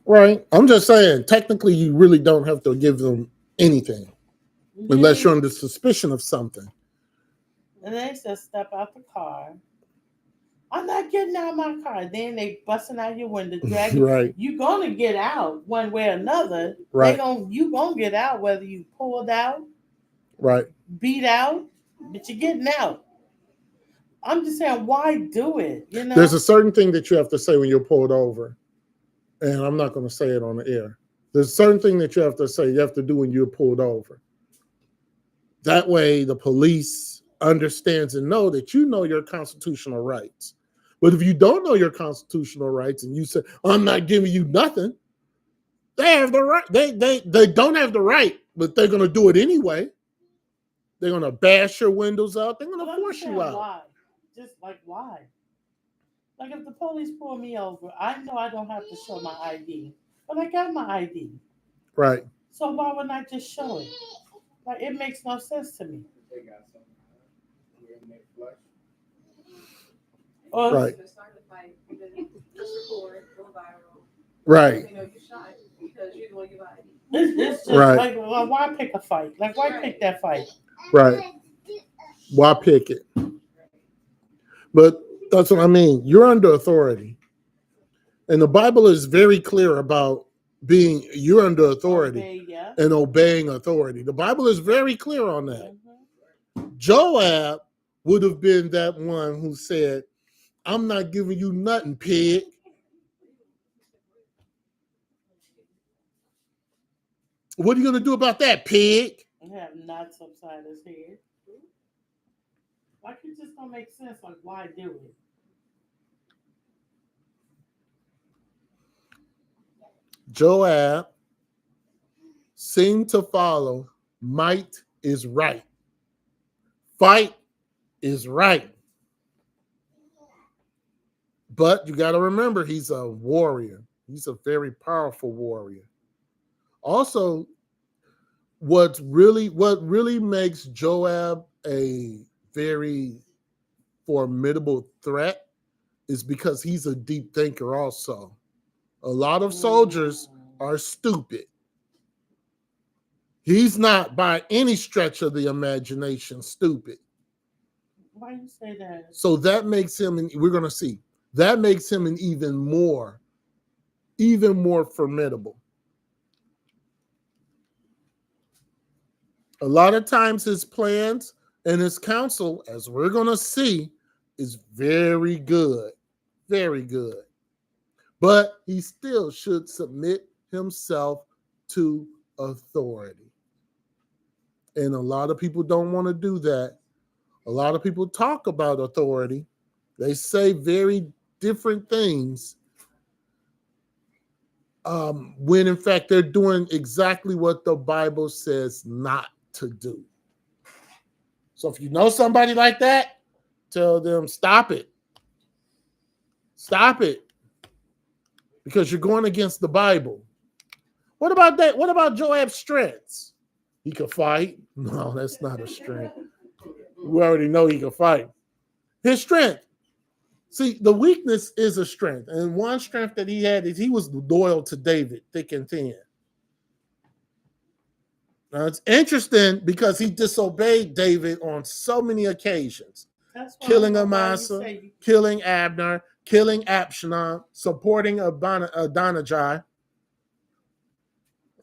Right. I'm just saying, technically, you really don't have to give them anything unless you're under suspicion of something. And they said, step out the car I'm not getting out of my car. Then they busting out your window, dragging. Right, You gonna get out one way or another. right, You gonna get out whether you pulled out, right. beat out, but you're getting out. I'm just saying, why do it? You know? There's a certain thing that you have to say when you're pulled over, and I'm not going to say it on the air. There's a certain thing that you have to say, you have to do when you're pulled over. That way, the police understands and know that you know your constitutional rights. But if you don't know your constitutional rights and you say, I'm not giving you nothing, they have the right. They don't have the right, but they're going to do it anyway. They're going to bash your windows out. They're going But to I'm force just saying, you out. why? Just like why? Like if the police pull me over, I know I don't have to show my ID, but I got my ID. Right. So why wouldn't I just show it? Like it makes no sense to me. They got something in their flesh. Or Right. Start the fight, just record, go viral. Right. You know you shot because you're going to give ID. it's just Right. like, well, why pick a fight? Like why pick that fight? Right. Why pick it? But that's what I mean. You're under authority. And the Bible is very clear about you're under authority Okay, yeah. and obeying authority. The Bible is very clear on that. Joab would have been that one who said, I'm not giving you nothing, pig. What are you going to do about that, pig? You have knots upside his head. Like it just don't make sense. Like why do it? Joab seemed to follow might is right. Fight is right. But you got to remember, he's a warrior. He's a very powerful warrior. Also, what really makes Joab a very formidable threat is because he's a deep thinker also. A lot of soldiers are stupid. He's not by any stretch of the imagination stupid. Why you say that? So that makes him, and we're going to see, that makes him an even more formidable. A lot of times his plans and his counsel, as we're going to see, is very good. Very good. But he still should submit himself to authority. And a lot of people don't want to do that. A lot of people talk about authority. They say very different things when in fact they're doing exactly what the Bible says not to do. So if you know somebody like that, tell them stop it. Stop it. Because you're going against the Bible. What about that? What about Joab's strengths? He could fight. No, that's not a strength. We already know he can fight. His strength. See, the weakness is a strength. And one strength that he had is he was loyal to David, thick and thin. Now, it's interesting because he disobeyed David on so many occasions. Killing Amasa, killing Abner, killing Absalom, supporting Adonijah.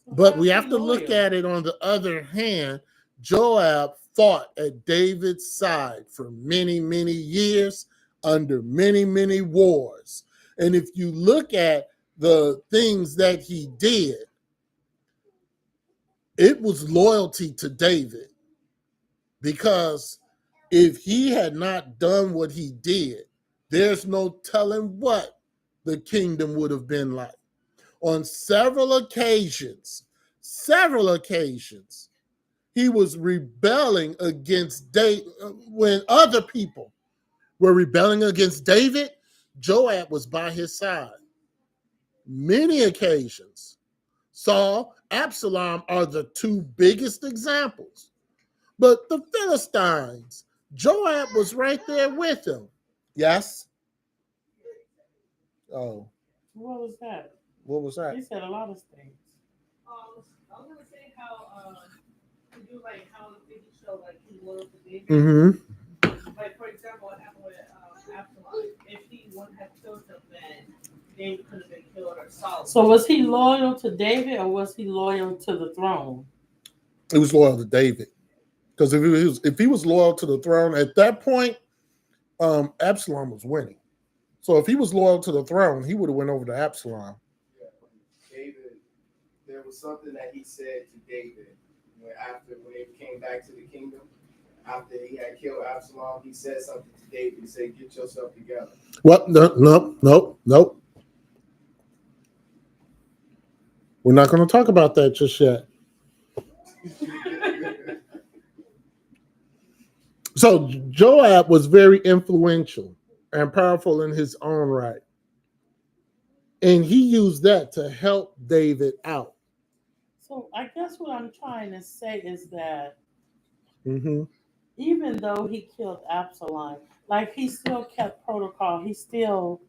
But we have to look at it on the other hand. Joab fought at David's side for many, many years under many, many wars. And if you look at the things that he did, it was loyalty to David. Because if he had not done what he did, there's no telling what the kingdom would have been like. On several occasions, he was rebelling against David. When other people were rebelling against David, Joab was by his side. Many occasions. Saul, Absalom are the two biggest examples. But the Philistines, Joab was right there with him. Yes? Oh. What was that? What was that? He said a lot of things. I was gonna say how to do like how the video show like he loyal to David. Mm-hmm. Like like for example, what happened with Absalom. If he wouldn't have killed him, then David could have been killed or Saul. So was he loyal to David or was he loyal to the throne? He was loyal to David. Because if he was loyal to the throne at that point, Absalom was winning. So if he was loyal to the throne, he would have went over to Absalom. Yeah. David, there was something that he said to David when they came back to the kingdom. After he had killed Absalom, he said something to David. He said, "Get yourself together." What? No. We're not going to talk about that just yet. So Joab was very influential and powerful in his own right. And he used that to help David out. So I guess what I'm trying to say is that Mm-hmm. even though he killed Absalom, like he still kept protocol. He still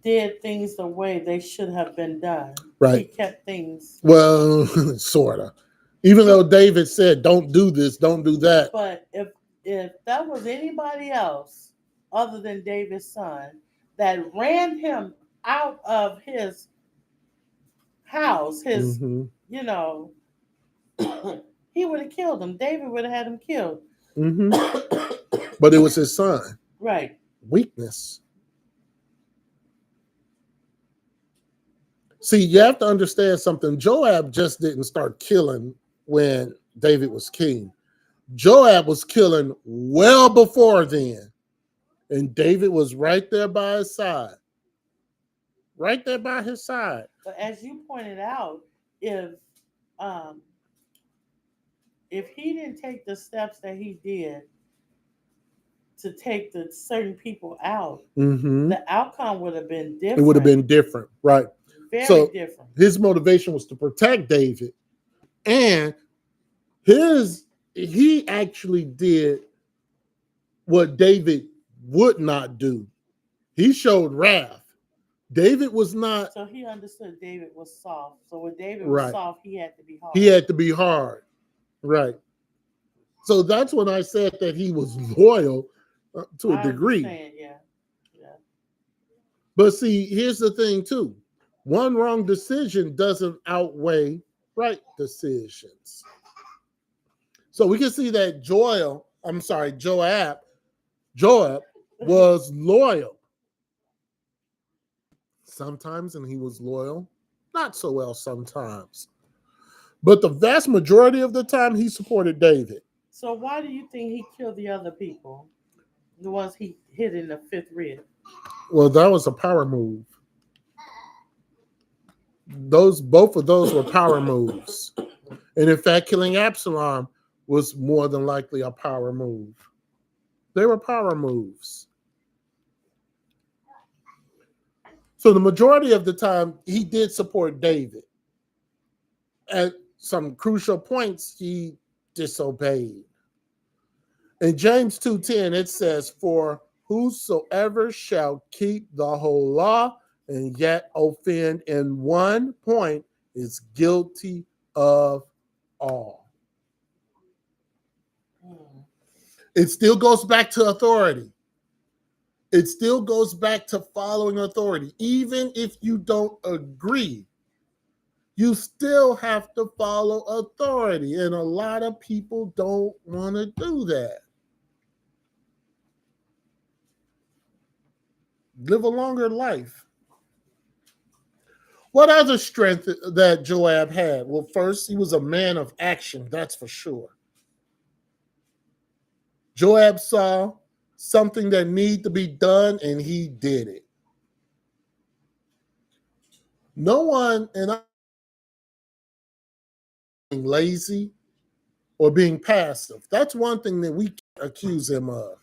did things the way they should have been done. Right. He kept things. Well, sort of. Even though David said, "Don't do this, don't do that." But if that was anybody else other than David's son that ran him out of his house, his Mm-hmm. you know, he would have killed him. David would have had him killed. Mm-hmm. But it was his son. Right. Weakness. See, you have to understand something. Joab just didn't start killing when David was king. Joab was killing well before then. And David was right there by his side. Right there by his side. But as you pointed out, if he didn't take the steps that he did to take the certain people out, Mm-hmm. the outcome would have been different. It would have been different, right? Very different. His motivation was to protect David, and he actually did what David would not do. He showed wrath. David was not. So he understood David was soft. So when David was Right. soft, he had to be hard. He had to be hard, right? So that's when I said that he was loyal to a degree. Yeah. But see, here's the thing too. One wrong decision doesn't outweigh right decisions. So we can see that Joab was loyal. Sometimes, and he was loyal, not so well sometimes. But the vast majority of the time, he supported David. So why do you think he killed the other people? The ones he hit in the fifth rib? Well, that was a power move. Both of those were power moves. And in fact, killing Absalom was more than likely a power move. They were power moves. So the majority of the time, he did support David. At some crucial points, he disobeyed. In James 2:10, it says, "For whosoever shall keep the whole law and yet offend in one point is guilty of all." It still goes back to authority. It still goes back to following authority. Even if you don't agree, you still have to follow authority. And a lot of people don't want to do that. Live a longer life. What other strength that Joab had? Well, first, he was a man of action, that's for sure. Joab saw something that needed to be done, and he did it. No one, and I'm being lazy or being passive. That's one thing that we can't accuse him of.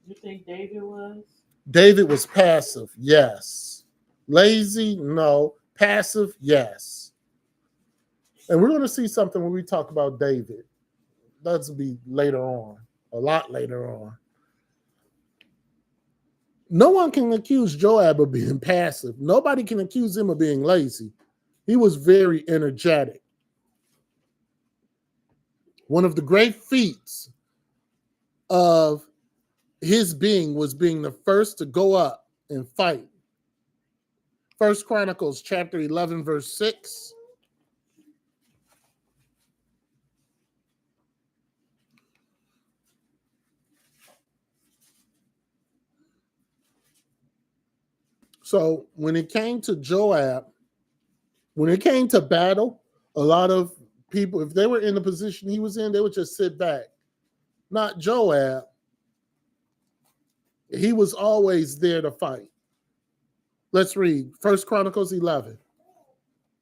You think David was? David was passive, yes. Lazy, no. Passive, yes. And we're going to see something when we talk about David. That's be later on, a lot later on. No one can accuse Joab of being passive. Nobody can accuse him of being lazy. He was very energetic. One of the great feats of his being was being the first to go up and fight. First Chronicles chapter 11, verse 6. So when it came to Joab, when it came to battle, a lot of people, if they were in the position he was in, they would just sit back. Not Joab. He was always there to fight. Let's read First Chronicles 11.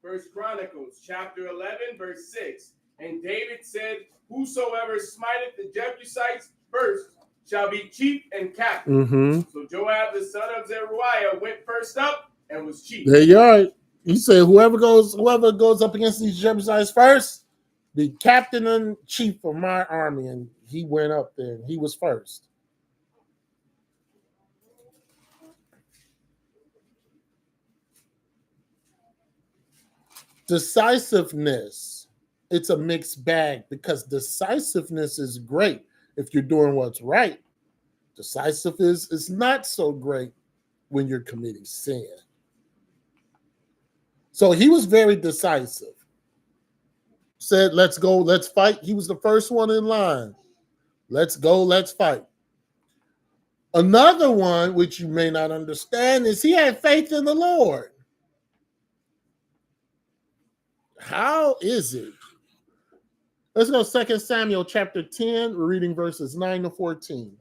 First Chronicles chapter 11, verse 6. And David said, whosoever smiteth the Jebusites first shall be chief and captain. Mm-hmm. So Joab, the son of Zeruiah, went first up and was chief. There you are. He said, whoever goes up against these Jebusites first, be captain and chief of my army. And he went up there and he was first. Decisiveness. It's a mixed bag because decisiveness is great if you're doing what's right. Decisive is not so great when you're committing sin. So he was very decisive. Said, let's go, let's fight. He was the first one in line. Let's go, let's fight. Another one, which you may not understand, is he had faith in the Lord. How is it? Let's go 2 Samuel chapter 10. We're reading verses 9 to 14.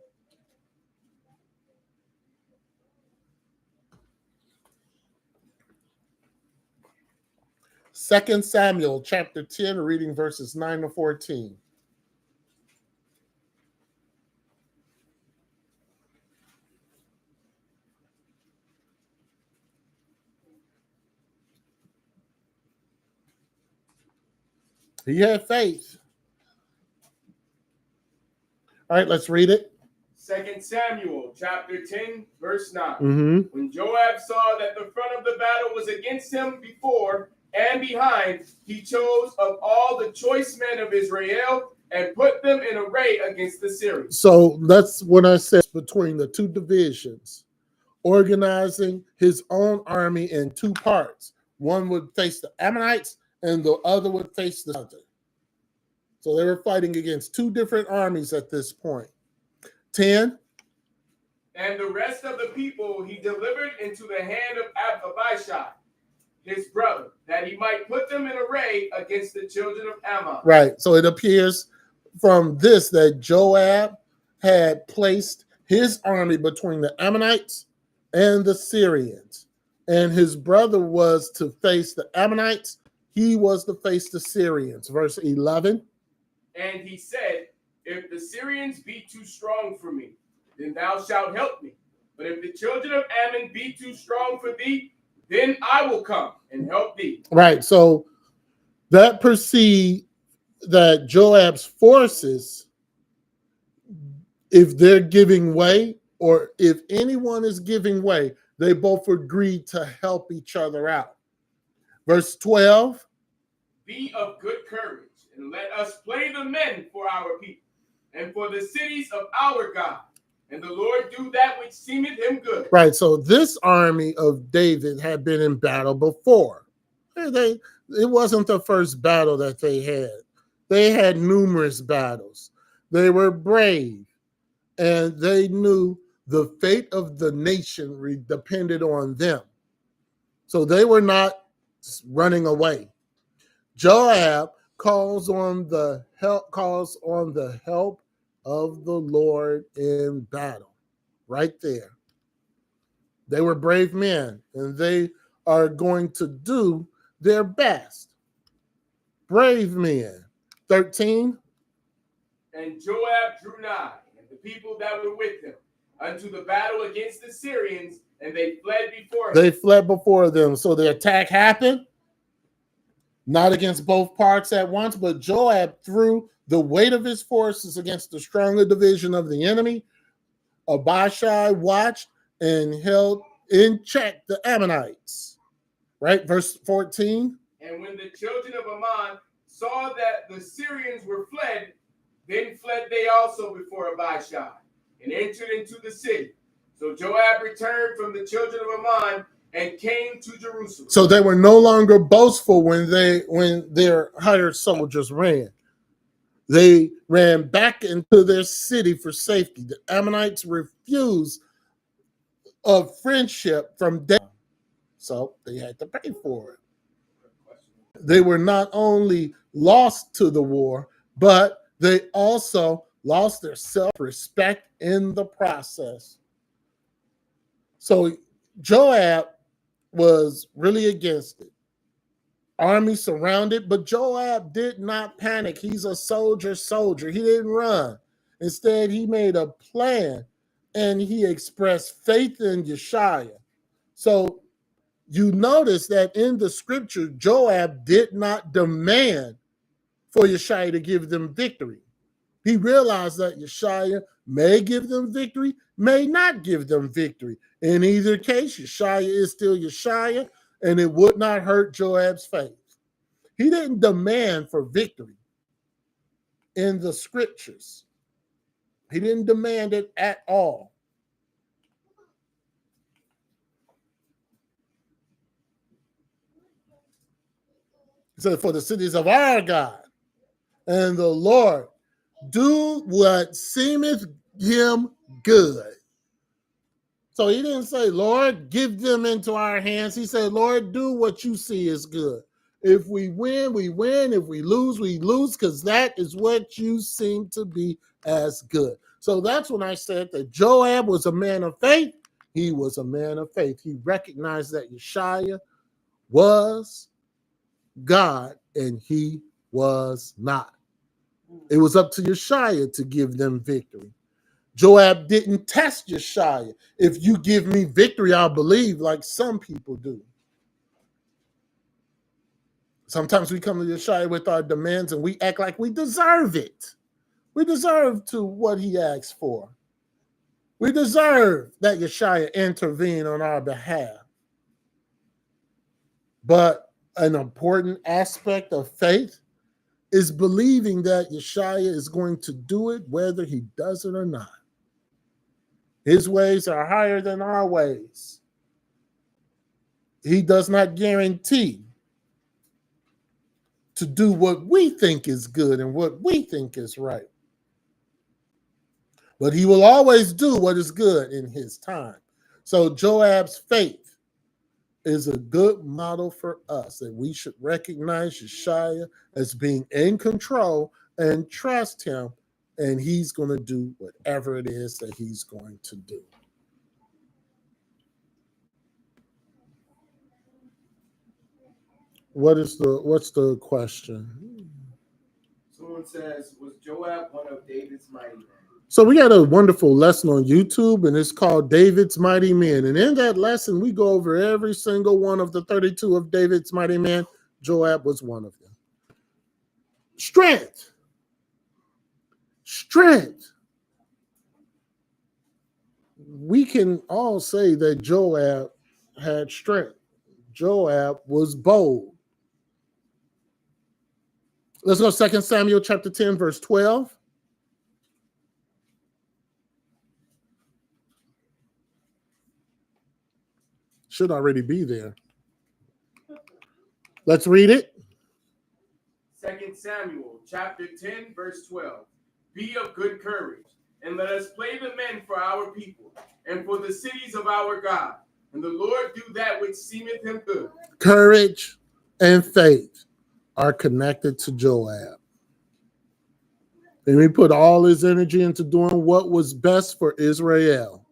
Second Samuel chapter 10, reading verses 9 to 14. He had faith. All right, let's read it. 2 Samuel chapter 10, verse 9. Mm-hmm. When Joab saw that the front of the battle was against him before and behind, he chose of all the choice men of Israel and put them in array against the Syrians. So that's what I said between the two divisions, organizing his own army in two parts. One would face the Ammonites and the other would face the other. So they were fighting against two different armies at this point. 10. And the rest of the people he delivered into the hand of Abishai, his brother, that he might put them in array against the children of Ammon. Right. So it appears from this that Joab had placed his army between the Ammonites and the Syrians. And his brother was to face the Ammonites. He was to face the Syrians. Verse 11. And he said, if the Syrians be too strong for me, then thou shalt help me. But if the children of Ammon be too strong for thee, then I will come and help thee. Right. So that perceived that Joab's forces, if they're giving way or if anyone is giving way, they both agreed to help each other out. Verse 12. Be of good courage, and let us play the men for our people, and for the cities of our God. And the Lord do that which seemeth him good. Right. So this army of David had been in battle before. It wasn't the first battle that they had. They had numerous battles. They were brave, and they knew the fate of the nation depended on them. So they were not running away. Joab calls on the help of the Lord in battle. Right there. They were brave men, and they are going to do their best. Brave men. 13. And Joab drew nigh, and the people that were with him, unto the battle against the Syrians, and they fled before him. They fled before them. So the attack happened, not against both parts at once, but Joab threw the weight of his forces against the stronger division of the enemy. Abishai watched and held in check the Ammonites. Right? Verse 14. And when the children of Ammon saw that the Syrians were fled, Then fled they also before Abishai, and entered into the city. So Joab returned from the children of Ammon and came to Jerusalem. So they were no longer boastful when their hired soldiers ran. They ran back into their city for safety. The Ammonites refused a friendship from David, so they had to pay for it. They were not only lost to the war, but they also lost their self-respect in the process. So Joab was really against it. Army surrounded, but Joab did not panic. He's a soldier. He didn't run. Instead, he made a plan and he expressed faith in Yeshua. So you notice that in the scripture, Joab did not demand for Yeshua to give them victory. He realized that Yeshua may give them victory, may not give them victory. In either case, Yeshua is still Yeshua, and it would not hurt Joab's faith. He didn't demand for victory in the scriptures. He didn't demand it at all. He said, for the cities of our God and the Lord, do what seemeth him good. So he didn't say, Lord, give them into our hands. He said, Lord, do what you see is good. If we win, we win. If we lose, we lose, because that is what you seem to be as good. So that's when I said that Joab was a man of faith. He was a man of faith. He recognized that Yeshua was God and he was not. It was up to Yeshua to give them victory. Joab didn't test Yeshua. If you give me victory, I'll believe, like some people do. Sometimes we come to Yeshua with our demands and we act like we deserve it. We deserve to what he asks for. We deserve that Yeshua intervene on our behalf. But an important aspect of faith is believing that Yeshua is going to do it whether he does it or not. His ways are higher than our ways. He does not guarantee to do what we think is good and what we think is right. But he will always do what is good in his time. So Joab's faith is a good model for us, that we should recognize Yeshua as being in control and trust him, and he's going to do whatever it is that he's going to do. What's the question? Someone says, was Joab one of David's mighty men? So we got a wonderful lesson on YouTube, and it's called David's Mighty Men. And in that lesson, we go over every single one of the 32 of David's mighty men. Joab was one of them. Strength. We can all say that Joab had strength. Joab was bold. Let's go 2 Samuel chapter 10, verse 12. Should already be there. Let's read it. 2 Samuel chapter 10, verse 12. Be of good courage, and let us play the men for our people, and for the cities of our God. And the Lord do that which seemeth him good. Courage and faith are connected to Joab. And he put all his energy into doing what was best for Israel.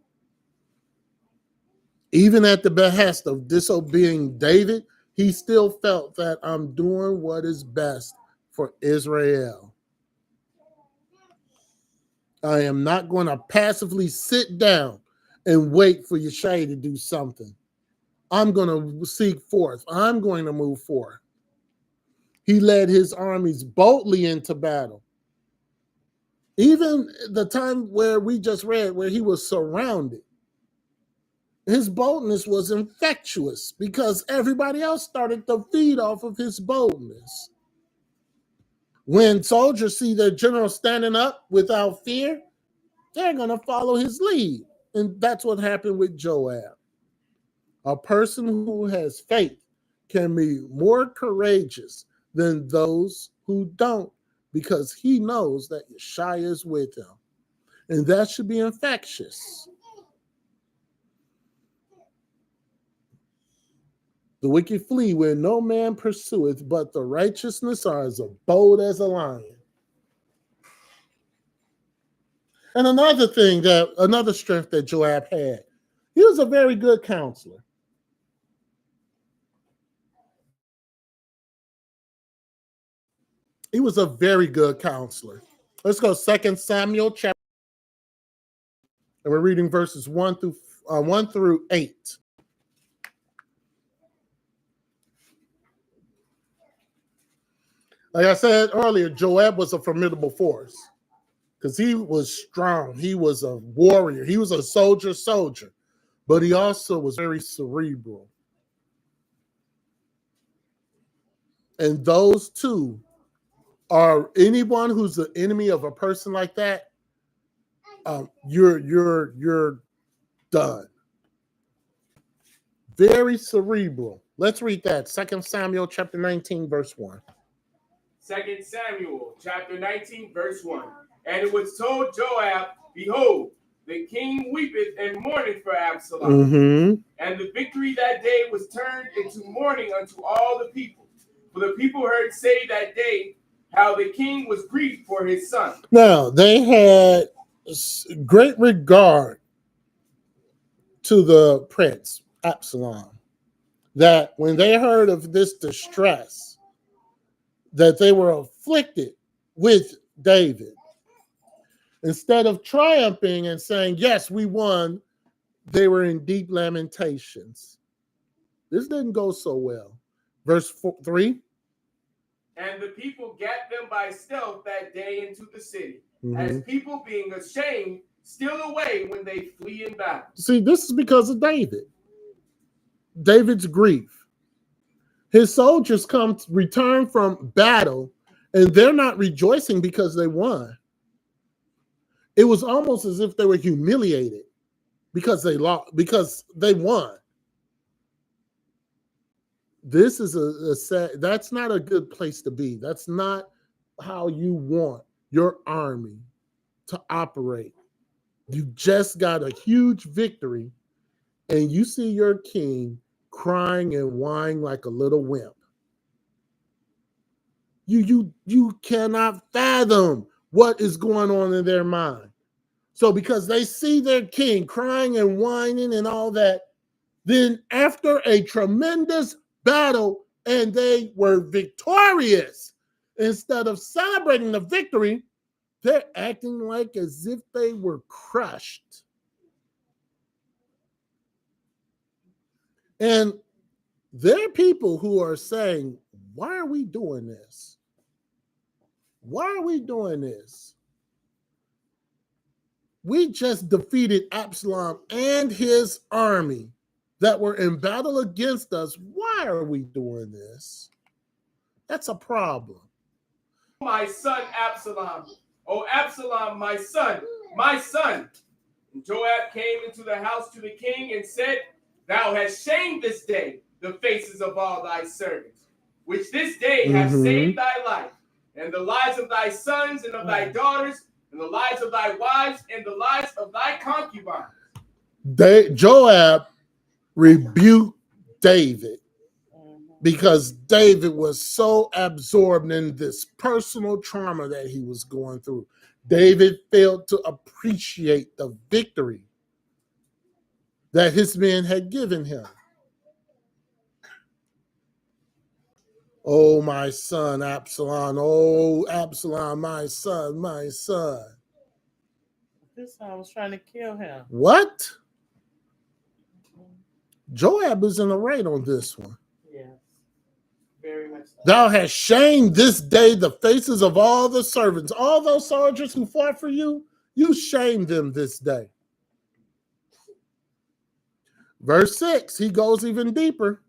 Even at the behest of disobeying David, he still felt that I'm doing what is best for Israel. I am not going to passively sit down and wait for Yeshua to do something. I'm going to seek forth. I'm going to move forth. He led his armies boldly into battle. Even the time where we just read, where he was surrounded, his boldness was infectious because everybody else started to feed off of his boldness. When soldiers see their general standing up without fear, they're going to follow his lead. And that's what happened with Joab. A person who has faith can be more courageous than those who don't, because he knows that Yeshua is with him. And that should be infectious. The wicked flee where no man pursueth, but the righteousness are as bold as a lion. And another strength that Joab had, he was a very good counselor. He was a very good counselor. Let's go 2 Samuel chapter, and we're reading verses 1 through 8. Like I said earlier, Joab was a formidable force because he was strong. He was a warrior. He was a soldier, but he also was very cerebral. And those two are anyone who's the enemy of a person like that. You're done. Very cerebral. Let's read that. 2 Samuel chapter 19, verse 1. 2 Samuel chapter 19, verse 1. And it was told Joab, behold, the king weepeth and mourneth for Absalom. Mm-hmm. And the victory that day was turned into mourning unto all the people. For the people heard say that day how the king was grieved for his son. Now, they had great regard to the prince, Absalom, that when they heard of this distress, that they were afflicted with David. Instead of triumphing and saying, yes, we won, they were in deep lamentations. This didn't go so well. Verse 3. And the people gat them by stealth that day into the city, Mm-hmm. as people being ashamed steal away when they flee in battle. See, this is because of David. David's grief. His soldiers return from battle, and they're not rejoicing because they won. It was almost as if they were humiliated because they lost, because they won. This is a sad, that's not a good place to be. That's not how you want your army to operate. You just got a huge victory, and you see your king crying and whining like a little wimp. You cannot fathom what is going on in their mind. So because they see their king crying and whining and all that, then after a tremendous battle and they were victorious, instead of celebrating the victory, they're acting like as if they were crushed. And there are people who are saying, why are we doing this? Why are we doing this? We just defeated Absalom and his army that were in battle against us. Why are we doing this? That's a problem. My son Absalom, oh Absalom, my son, my son. And Joab came into the house to the king and said, thou hast shamed this day the faces of all thy servants, which this day have saved thy life, and the lives of thy sons and of thy daughters, and the lives of thy wives, and the lives of thy concubines. Joab rebuked David because David was so absorbed in this personal trauma that he was going through. David failed to appreciate the victory that his men had given him. Oh, my son, Absalom. Oh, Absalom, my son, my son. This I was trying to kill him. What? Joab is in the right on this one. Yes, very much so. Thou hast shamed this day the faces of all the servants. All those soldiers who fought for you, you shamed them this day. Verse 6, he goes even deeper.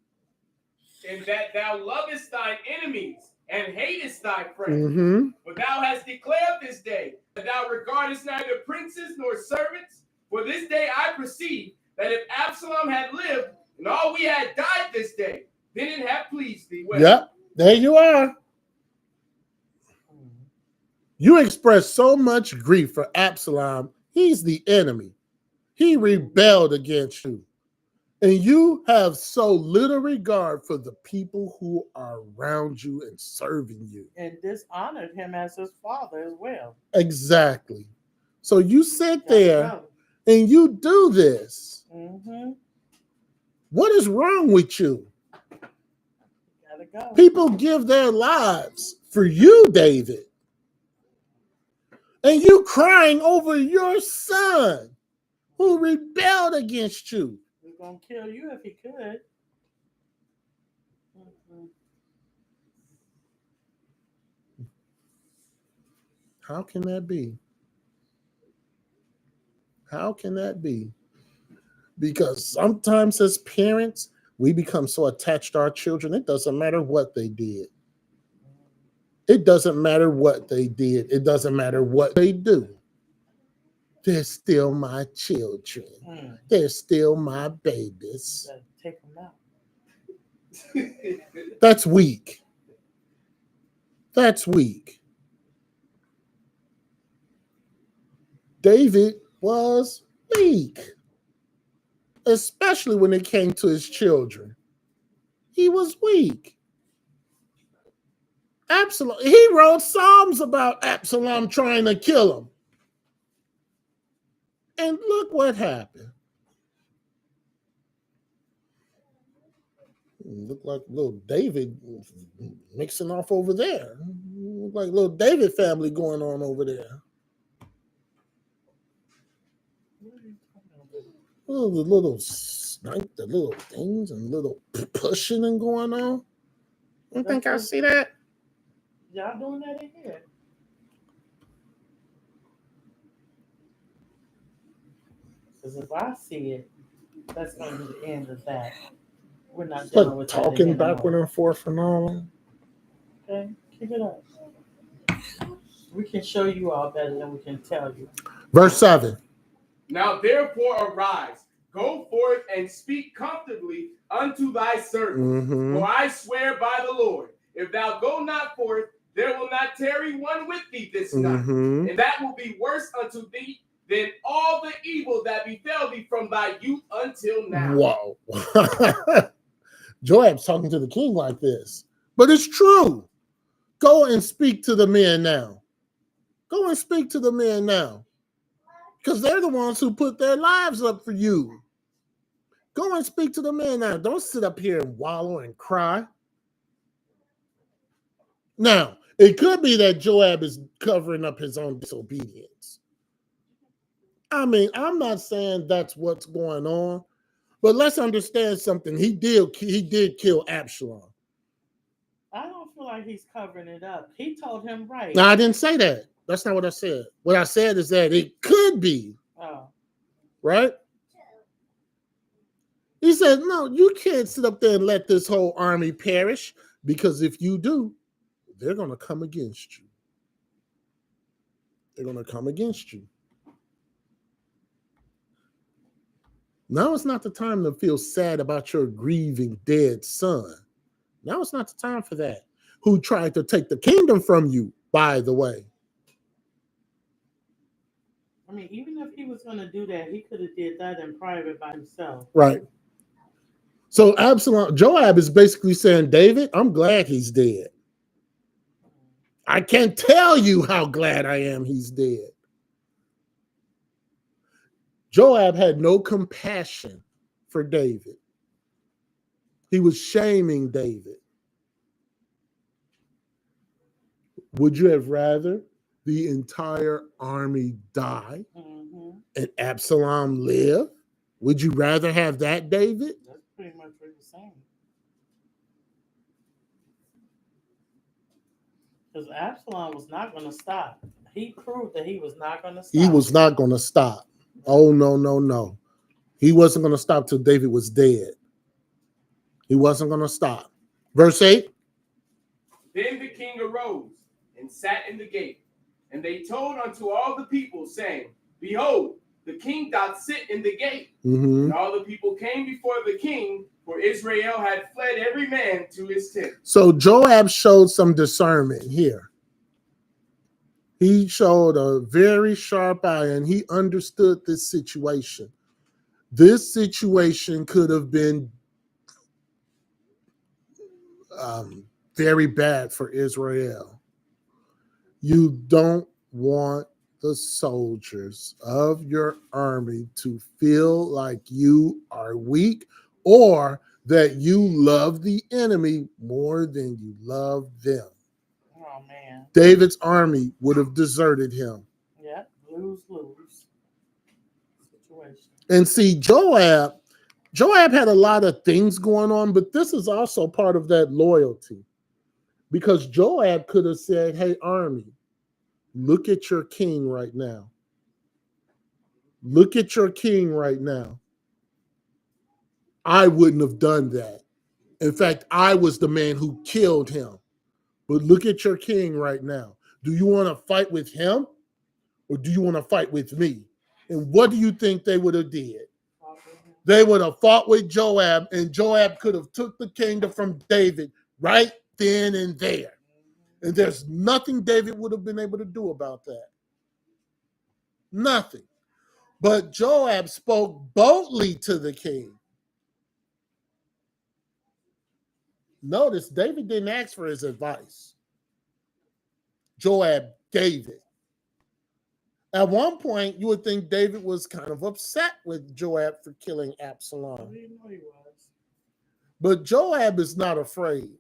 And that thou lovest thine enemies, and hatest thy friend. Mm-hmm. For thou hast declared this day that thou regardest neither princes nor servants. For this day I perceive that if Absalom had lived and all we had died this day, then it had pleased thee well. Yep, there you are. You express so much grief for Absalom. He's the enemy. He rebelled against you. And you have so little regard for the people who are around you and serving you. And dishonored him as his father as well. Exactly. So you sit Gotta there go. and you do this. Mm-hmm. What is wrong with you? Gotta go. People give their lives for you, David. And you crying over your son who rebelled against you. He's gonna kill you if he could. Mm-hmm. How can that be? How can that be? Because sometimes as parents, we become so attached to our children, it doesn't matter what they did. It doesn't matter what they did. It doesn't matter what they do. They're still my children. They're still my babies. Gotta take them out. That's weak. That's weak. David was weak, especially when it came to his children. He was weak. Absalom, he wrote Psalms about Absalom trying to kill him. And look what happened. Looked like little David mixing off over there. Looked like little David family going on over there. Oh, the little snipe, the little things and little pushing and going on. You think I see that? Y'all doing that in here? Because if I see it, that's going to be the end of that. We're not dealing with that Talking anymore. backward and forth and all. Okay, keep it up. We can show you all better than we can tell you. Verse 7. Now therefore arise, go forth and speak comfortably unto thy servant. Mm-hmm. For I swear by the Lord, if thou go not forth, there will not tarry one with thee this night. Mm-hmm. And that will be worse unto thee than all the evil that befell thee from thy youth until now. Wow. Joab's talking to the king like this. But it's true. Go and speak to the men now. Go and speak to the men now. Because they're the ones who put their lives up for you. Go and speak to the men now. Don't sit up here and wallow and cry. Now, it could be that Joab is covering up his own disobedience. I mean, I'm not saying that's what's going on, but let's understand something. He did kill Absalom. I don't feel like he's covering it up. He told him right. Now, I didn't say that. That's not what I said. What I said is that it could be, right? He said, no, you can't sit up there and let this whole army perish, because if you do, they're going to come against you. They're going to come against you. Now it's not the time to feel sad about your grieving dead son. Now it's not the time for that. Who tried to take the kingdom from you, by the way. I mean, even if he was going to do that, he could have did that in private by himself. Right. So Joab is basically saying, David, I'm glad he's dead. I can't tell you how glad I am he's dead. Joab had no compassion for David. He was shaming David. Would you have rather the entire army die and Absalom live? Would you rather have that, David? That's pretty much what he's saying. Because Absalom was not going to stop. He proved that he was not going to stop. He was not going to stop. Oh, no, no, no. He wasn't going to stop till David was dead. He wasn't going to stop. Verse 8. Then the king and sat in the gate. And they told unto all the people, saying, Behold, the king doth sit in the gate. Mm-hmm. And all the people came before the king, for Israel had fled every man to his tent. So Joab showed some discernment here. He showed a very sharp eye, and he understood this situation. This situation could have been very bad for Israel. You don't want the soldiers of your army to feel like you are weak or that you love the enemy more than you love them. Oh man. David's army would have deserted him. Yeah, lose situation. And see, Joab had a lot of things going on, but this is also part of that loyalty. Because Joab could have said, hey, army, look at your king right now. Look at your king right now. I wouldn't have done that. In fact, I was the man who killed him. But look at your king right now. Do you want to fight with him or do you want to fight with me? And what do you think they would have did? They would have fought with Joab, and Joab could have took the kingdom from David right then and there. And there's nothing David would have been able to do about that. Nothing. But Joab spoke boldly to the king. Notice David didn't ask for his advice. Joab gave it. At one point, you would think David was kind of upset with Joab for killing Absalom. I didn't know he was. But Joab is not afraid.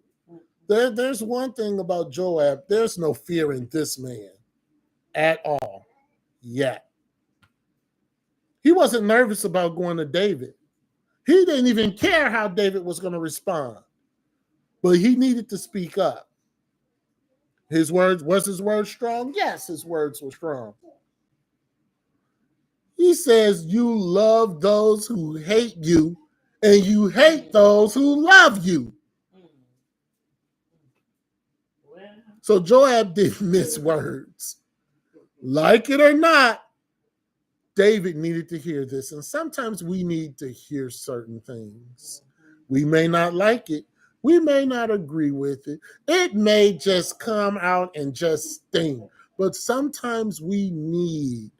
There's one thing about Joab. There's no fear in this man at all yet. He wasn't nervous about going to David. He didn't even care how David was going to respond. But he needed to speak up. His words strong? Yes, his words were strong. He says, you love those who hate you, and you hate those who love you. So Joab didn't miss words. Like it or not, David needed to hear this. And sometimes we need to hear certain things. We may not like it. We may not agree with it. It may just come out and just sting. But sometimes we need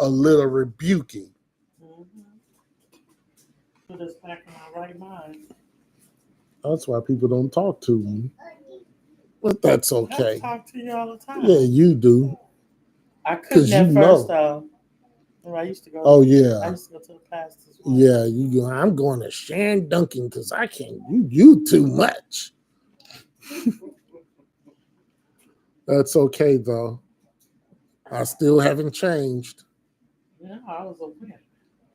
a little rebuking. Put us back in our right mind. That's why people don't talk to me. But that's okay. I talk to you all the time. Yeah, you do. I couldn't at first, though. I used to go. Oh, yeah. I used to go to the pastor's. Yeah, you go. I'm going to Sharon Duncan because I can't. You too much. That's okay, though. I still haven't changed. Yeah, I was a wimp.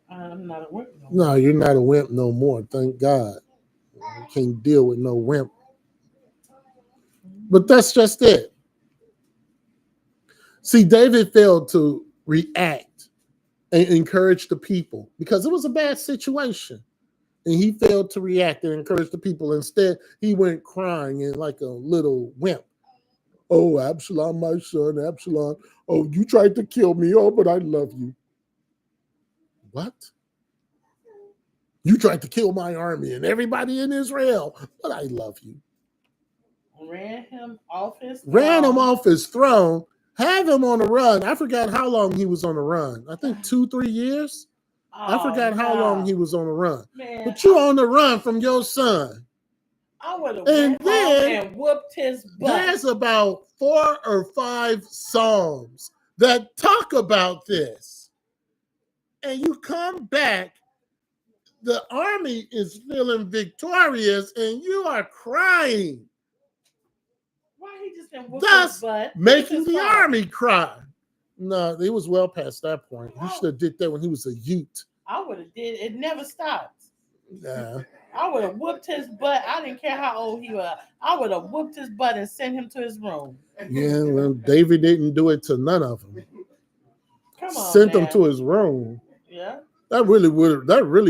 I'm not a wimp no more. No, you're not a wimp no more. Thank God. You can't deal with no wimp. But that's just it. See, David failed to react and encourage the people because it was a bad situation. And he failed to react and encourage the people. Instead, he went crying and like a little wimp. Oh, Absalom, my son, Absalom. Oh, you tried to kill me. Oh, but I love you. What? You tried to kill my army and everybody in Israel, but I love you. Ran him off his throne. Have him on the run. I forgot how long he was on the run. I think 2-3 years. I forgot how long he was on the run. Man, but you on the run from your son. I would have went home and whooped his butt. There's about 4 or 5 psalms that talk about this. And you come back, the army is feeling victorious, and you are crying. Why he just didn't whoop Thus, his butt? making the army cry. No, it was well past that point. He should have did that when he was a youth. I would have did. It never stopped. Yeah. I would have whooped his butt. I didn't care how old he was. I would have whooped his butt and sent him to his room. Yeah, well, David didn't do it to none of them. Come on, sent him to his room. Yeah. That really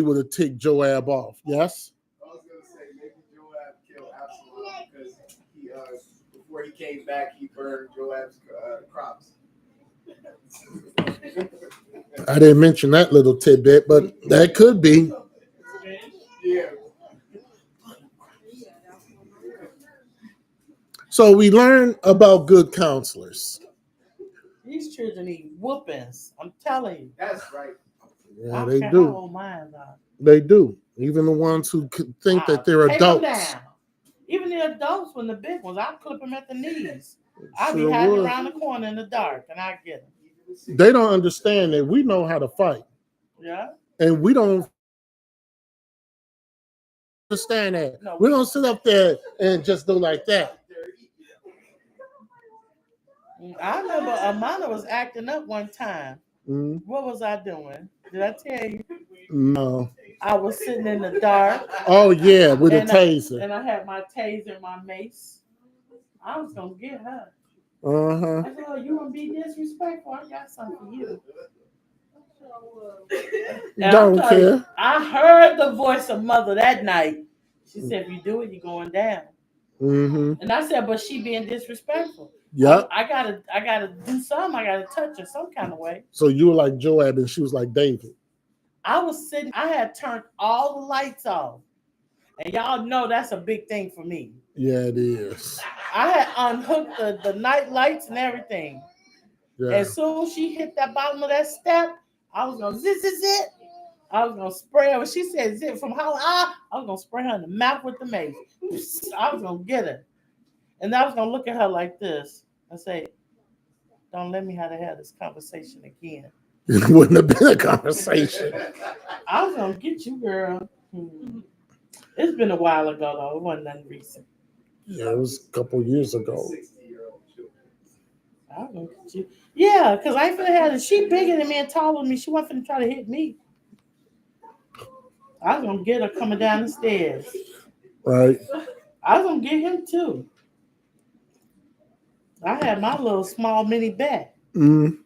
would have ticked Joab off. Yes. I was gonna say maybe Joab killed Absalom because before he came back, he burned Joab's crops. I didn't mention that little tidbit, but that could be. Yeah. So we learn about good counselors. These children need whoopings. I'm telling you. That's right. Yeah, I don't they care do. how old mine are. They do. Even the ones who think that they're Take 'em adults. down. Even the adults, when the big ones, I clip them at the knees. I'll be Sure hiding would. around the corner in the dark, and I get them. They don't understand that we know how to fight, Yeah. and we don't understand that. No, We don't sit up there and just do like that. I remember Amanda was acting up one time. Mm, What was I doing? Did I tell you? no. I was sitting in the dark. Oh yeah, with a and taser. And I had my taser and my mace. I was gonna get her. Uh-huh. I said, "Oh, you gonna be disrespectful? I got something for you." And Don't I'm telling you, care. I heard the voice of mother that night. She said, "If you do it, you're going down." Mm-hmm. And I said, "But she being disrespectful. Yep. I gotta do something. I gotta touch her some kind of way." So you were like Joab and she was like David. I was sitting. I had turned all the lights off, and y'all know that's a big thing for me. Yeah, it is. I had unhooked the night lights and everything. Yeah. As soon as she hit that bottom of that step, I was gonna this is it. I was gonna spray her. When she said zip from how I was gonna spray her in the mouth with the mace. I was gonna get her. And I was gonna look at her like this and say, "Don't let me have to have this conversation again." It wouldn't have been a conversation. I was gonna get you, girl. It's been a while ago though. It wasn't nothing recent. Yeah, it was a couple years ago. 60-year-old children. I was gonna get you. Yeah, because I ain't finna have it. She bigger than me and taller than me. She wasn't finna try to hit me. I was gonna get her coming down the stairs. Right. I was gonna get him too. I had my little small mini bat. Mm.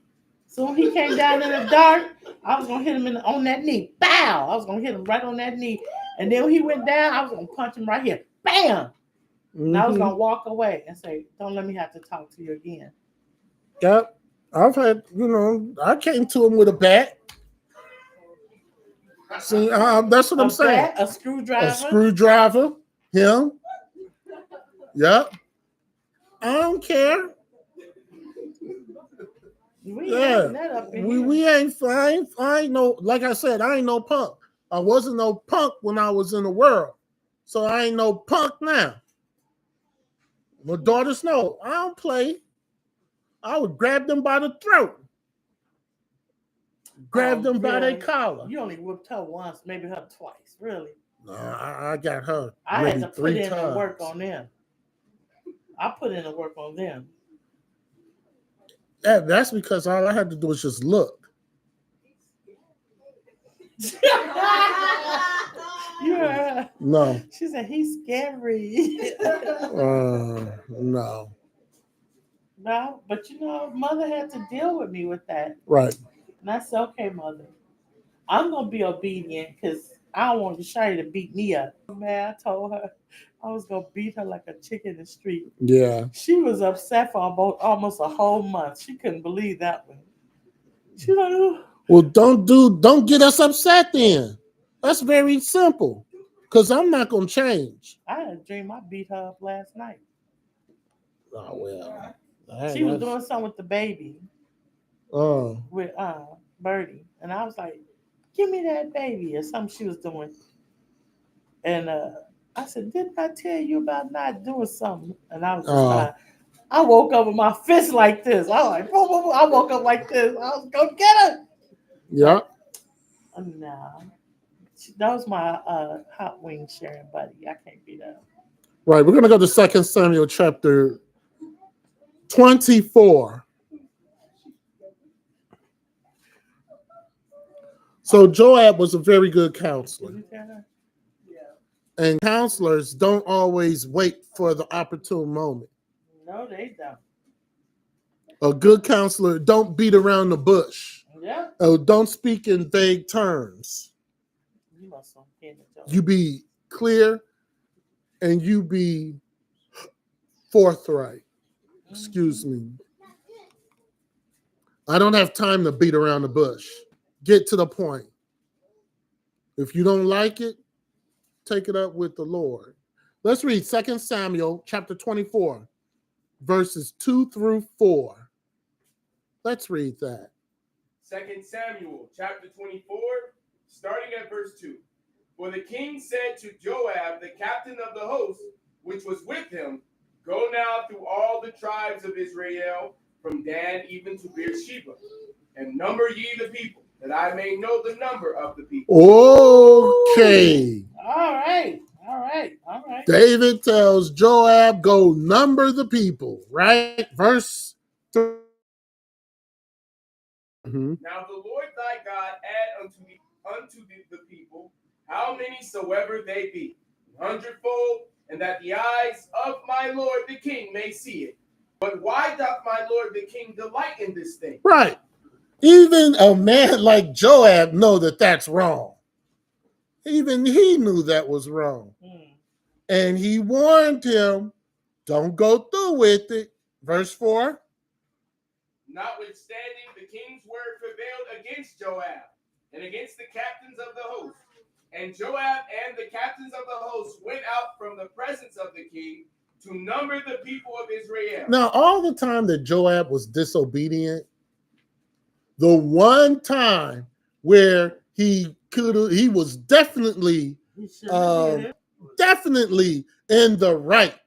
So when he came down in the dark, I was gonna hit him on that knee. Bow! I was gonna hit him right on that knee. And then when he went down, I was gonna punch him right here. Bam! Mm-hmm. And I was gonna walk away and say, "Don't let me have to talk to you again." Yep. I've had, I came to him with a bat. See, that's what I'm saying. Bat, a screwdriver. A screwdriver. Him. Yep. I don't care. We Yeah. ain't that up in here. We ain't fine. I ain't no, like I said, I ain't no punk. I wasn't no punk when I was in the world. So I ain't no punk now. My daughters know I don't play. I would grab them by the throat. Grab them by their really? collar. You only whooped her once, maybe her twice. Really? No, I got her. I had to put 3 in times. the work on them. I put in the work on them. Yeah, that's because all I had to do was just look. You heard her. No. She said he's scary. No. No, but mother had to deal with me with that. Right. And I said, "Okay, mother, I'm gonna be obedient because I don't want Shawty to beat me up." Man, I told her I was gonna beat her like a chick in the street. Yeah. She was upset for almost a whole month. She couldn't believe that one. She like, "Oh." Well, don't get us upset then. That's very simple. Because I'm not gonna change. I had a dream I beat her up last night. Oh well. She was doing something with the baby. With Birdie. And I was like, "Give me that baby," or something she was doing. And I said, "Didn't I tell you about not doing something?" And I was just I woke up with my fist like this. I was like, boom, boom, boom. I woke up like this. I was gonna get her. Yeah. No. That was my hot wing sharing buddy. I can't beat that. Right. We're gonna go to 2 Samuel chapter 24. So Joab was a very good counselor. Did you tell her? And counselors don't always wait for the opportune moment. No, they don't. A good counselor don't beat around the bush. Yeah. Don't speak in vague terms. You must have been You be clear and you be forthright. Excuse me. I don't have time to beat around the bush. Get to the point. If you don't like it, take it up with the Lord. Let's read 2 Samuel chapter 24, verses 2 through 4. Let's read that. 2 Samuel chapter 24, starting at verse 2. For the king said to Joab, the captain of the host, which was with him, go now through all the tribes of Israel, from Dan even to Beersheba, and number ye the people, that I may know the number of the people. Okay. All right. David tells Joab, go number the people, right? Verse 3. Now the Lord thy God add unto the people how many soever they be, 100-fold, and that the eyes of my Lord the king may see it. But why doth my Lord the king delight in this thing? Right. Even a man like Joab know that that's wrong. Even he knew that was wrong. And he warned him, don't go through with it. Verse 4. Notwithstanding, the king's word prevailed against Joab and against the captains of the host. And Joab and the captains of the host went out from the presence of the king to number the people of Israel. Now, all the time that Joab was disobedient, the one time where he was definitely in the right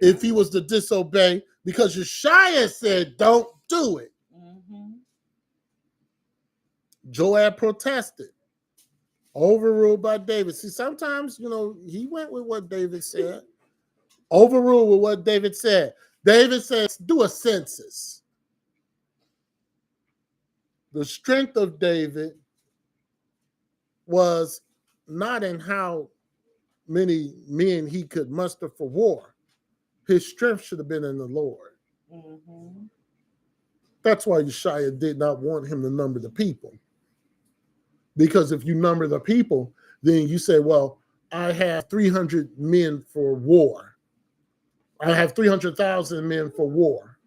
if he was to disobey, because Yeshua said, don't do it. Joab protested, overruled by David. See, sometimes, he went with what David said, overruled with what David said. David says, do a census. The strength of David was not in how many men he could muster for war. His strength should have been in the Lord. That's why Yeshua did not want him to number the people. Because if you number the people, then you say, well, I have 300 men for war. I have 300,000 men for war.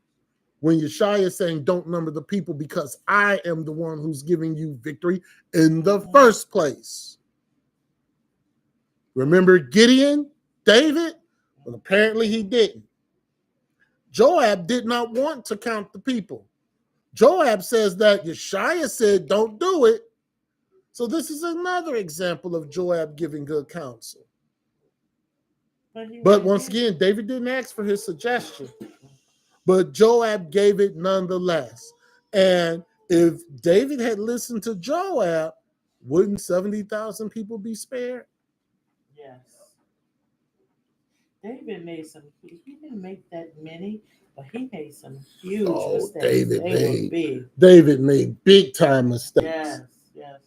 When Yeshua is saying, don't number the people because I am the one who's giving you victory in the first place. Remember Gideon, David? Well, apparently he didn't. Joab did not want to count the people. Joab says that Yeshua said, don't do it. So this is another example of Joab giving good counsel. But once again, David didn't ask for his suggestion. But Joab gave it nonetheless. And if David had listened to Joab, wouldn't 70,000 people be spared? Yes. David made he didn't make that many, but he made some huge mistakes. David made big time mistakes. Yes.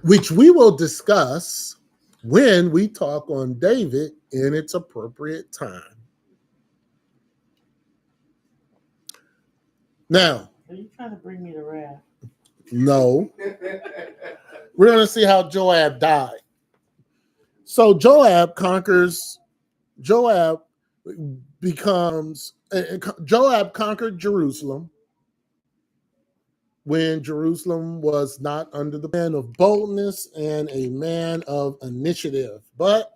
Which we will discuss when we talk on David in its appropriate time. Now, are you trying to bring me to wrath? No. We're going to see how Joab died. So Joab conquered Jerusalem when Jerusalem was not under the man of boldness and a man of initiative. But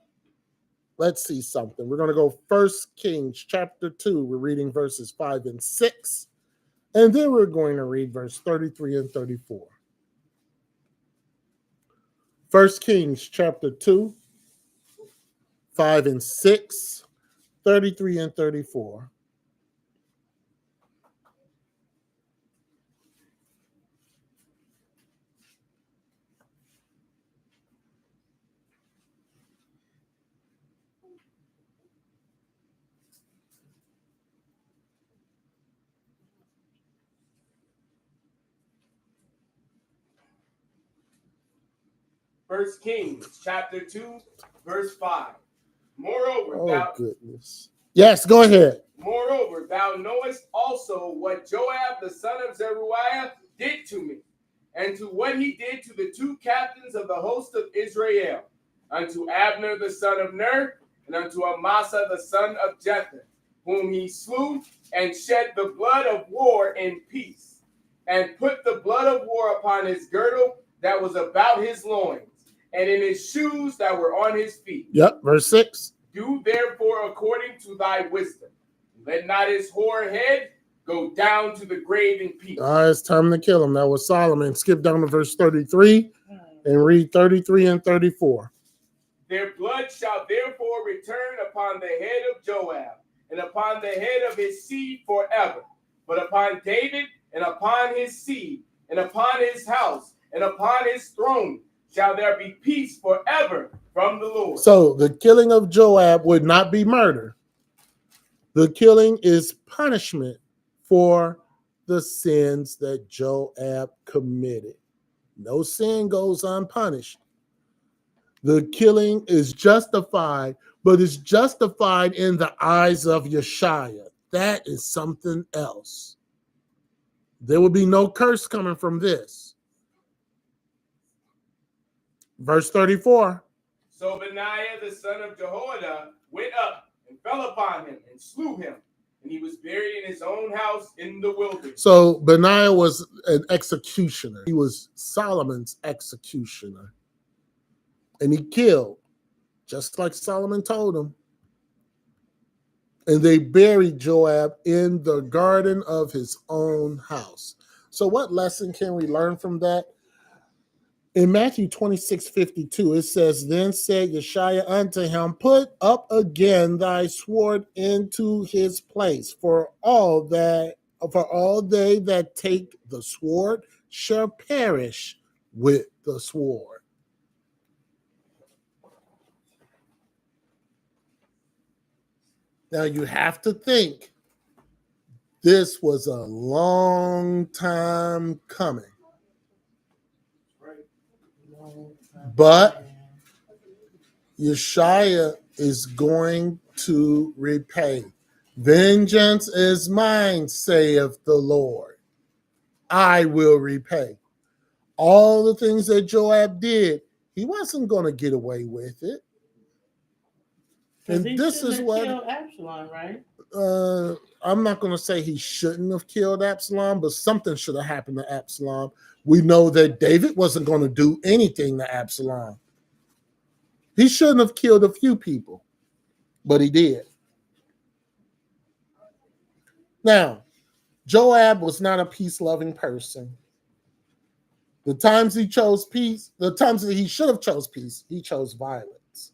let's see something. We're going to go 1 Kings chapter 2. We're reading verses 5 and 6. And then we're going to read verse 33 and 34. 1 Kings chapter 2, 5 and 6, 33 and 34. First Kings chapter 2, verse 5. Moreover, goodness. Yes, go ahead. Moreover, thou knowest also what Joab the son of Zeruiah did to me, and to what he did to the two captains of the host of Israel, unto Abner the son of Ner, and unto Amasa the son of Jether, whom he slew, and shed the blood of war in peace, and put the blood of war upon his girdle that was about his loins, and in his shoes that were on his feet. Yep, verse 6. Do therefore according to thy wisdom. Let not his hoar head go down to the grave in peace. It's time to kill him. That was Solomon. Skip down to verse 33 and read 33 and 34. Their blood shall therefore return upon the head of Joab, and upon the head of his seed forever. But upon David, and upon his seed, and upon his house, and upon his throne, shall there be peace forever from the Lord. So the killing of Joab would not be murder. The killing is punishment for the sins that Joab committed. No sin goes unpunished. The killing is justified, but it's justified in the eyes of Yeshaya. That is something else. There will be no curse coming from this. Verse 34. So Benaiah the son of Jehoiada went up and fell upon him and slew him, and he was buried in his own house in the wilderness. So Benaiah was an executioner. He was Solomon's executioner. And he killed, just like Solomon told him. And they buried Joab in the garden of his own house. So what lesson can we learn from that? In Matthew 26:52, it says, Then said Yeshaya unto him, Put up again thy sword into his place, for all they that take the sword shall perish with the sword. Now you have to think this was a long time coming. But Yeshaya is going to repay. Vengeance is mine, saith the Lord. I will repay. All the things that Joab did, he wasn't going to get away with it. And this is what killed Absalom, right? I'm not going to say he shouldn't have killed Absalom, but something should have happened to Absalom. We know that David wasn't going to do anything to Absalom. He shouldn't have killed a few people, but he did. Now, Joab was not a peace-loving person. The times he chose peace, the times that he should have chose peace, he chose violence.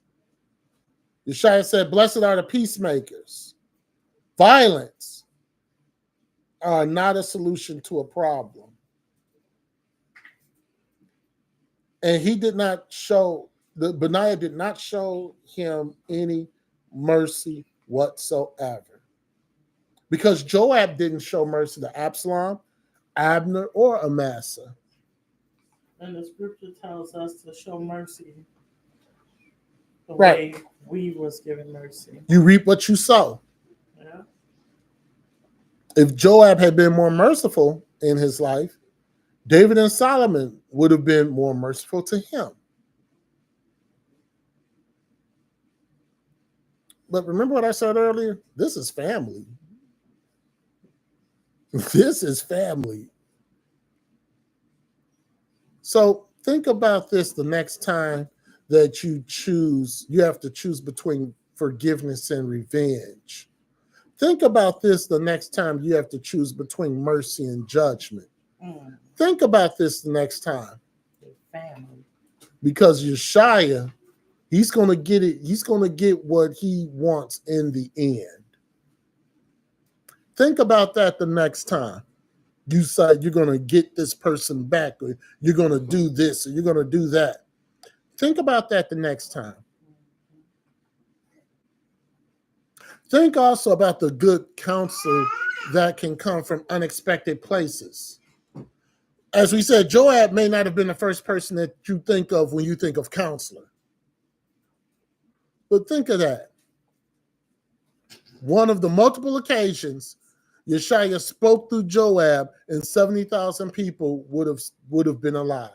Yeshaya said, Blessed are the peacemakers. Violence are not a solution to a problem. And he did not show, Benaiah did not show him any mercy whatsoever. Because Joab didn't show mercy to Absalom, Abner, or Amasa. And the scripture tells us to show mercy the right. way we was given mercy. You reap what you sow. Yeah. If Joab had been more merciful in his life, David and Solomon would have been more merciful to him. But remember what I said earlier? This is family. This is family. So think about this the next time that you have to choose between forgiveness and revenge. Think about this the next time you have to choose between mercy and judgment. Think about this the next time. Family. Because Yeshaya, he's going to get it. He's going to get what he wants in the end. Think about that the next time. You say you're going to get this person back, or you're going to do this, or you're going to do that. Think about that the next time. Think also about the good counsel that can come from unexpected places. As we said, Joab may not have been the first person that you think of when you think of counselor. But think of that. One of the multiple occasions Yeshaya spoke through Joab, and 70,000 people would have been alive.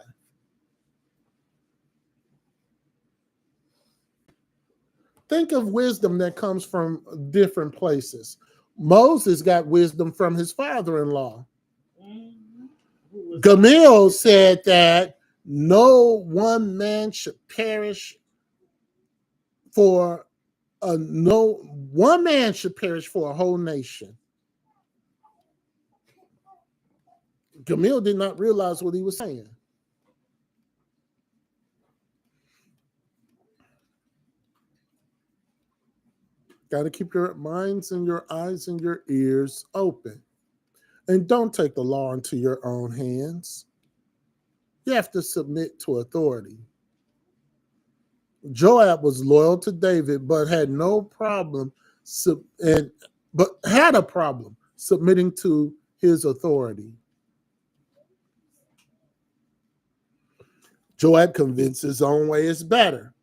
Think of wisdom that comes from different places. Moses got wisdom from his father-in-law. Mm-hmm. Gamaliel said that no one man should perish for one man should perish for a whole nation. Gamaliel did not realize what he was saying. Got to keep your minds and your eyes and your ears open. And don't take the law into your own hands. You have to submit to authority. Joab was loyal to David, but had no problem had a problem submitting to his authority. Joab convinced his own way is better.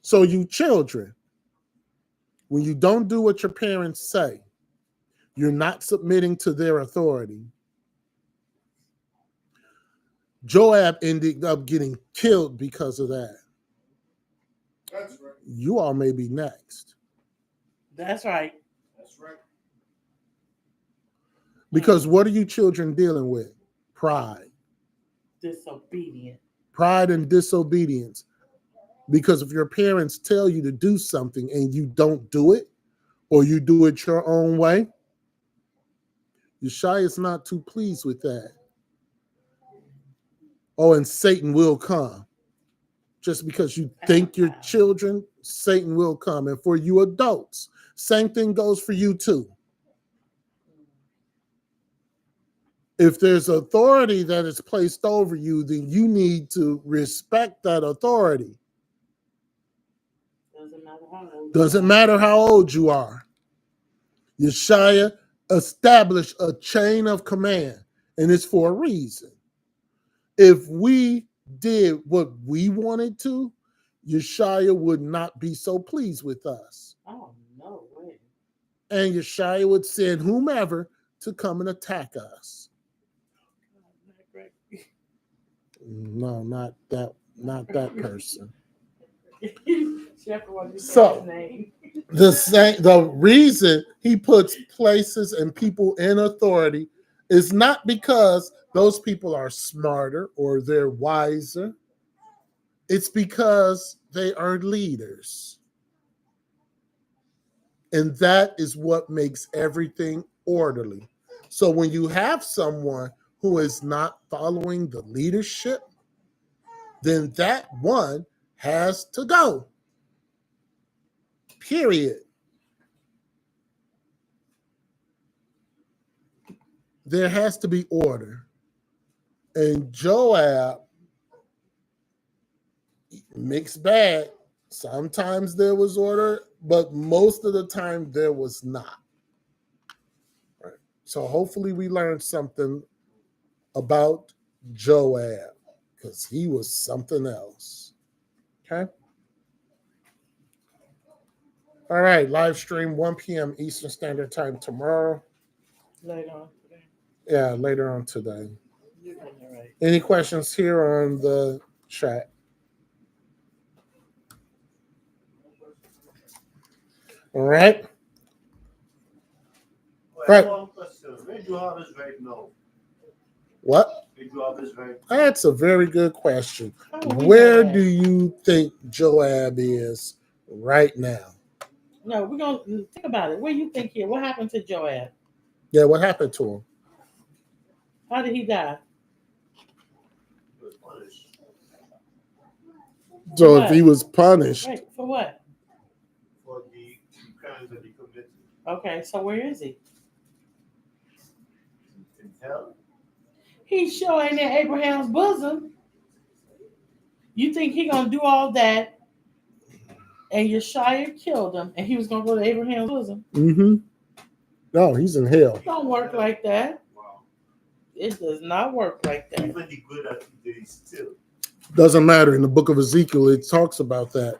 So you children, when you don't do what your parents say, you're not submitting to their authority. Joab ended up getting killed because of that. That's right. You all may be next. That's right. That's right. Because what are you children dealing with? Pride. Disobedient. Pride and disobedience. Because if your parents tell you to do something and you don't do it, or you do it your own way, Yeshua is not too pleased with that. Oh, and Satan will come. Just because you think you're children, Satan will come. And for you adults, same thing goes for you too. If there's authority that is placed over you, then you need to respect that authority. Doesn't matter how old you are. Yeshua established a chain of command, and it's for a reason. If we did what we wanted to, Yeshua would not be so pleased with us. Oh, no way. And Yeshua would send whomever to come and attack us. No, not that person. So the reason he puts places and people in authority is not because those people are smarter or they're wiser. It's because they are leaders. And that is what makes everything orderly. So when you have someone who is not following the leadership, then that one has to go. Period. There has to be order. And Joab, mixed bag. Sometimes there was order, but most of the time there was not. Right. So hopefully we learned something about Joab, because he was something else. Okay. All right. Live stream 1 p.m. Eastern Standard Time tomorrow. Later on today. Yeah, later on today. You're right. Any questions here on the chat? All right. Right. One question. Where Joab is right now? What? Where Joab is right now? That's a very good question. Where do you think Joab is right now? No, we're going to think about it. Where do you think here? What happened to Joab? Yeah, what happened to him? How did he die? He was punished. So if he was punished. Right, for what? For the crimes that he committed. Okay, so where is he? In hell. He's sure ain't in Abraham's bosom. You think he gonna do all that and Yeshua killed him and he was gonna go to Abraham's bosom? Mm-hmm. No, he's in hell. It don't work like that. Wow. It does not work like that. Even the good that he did, still. Doesn't matter. In the book of Ezekiel, it talks about that.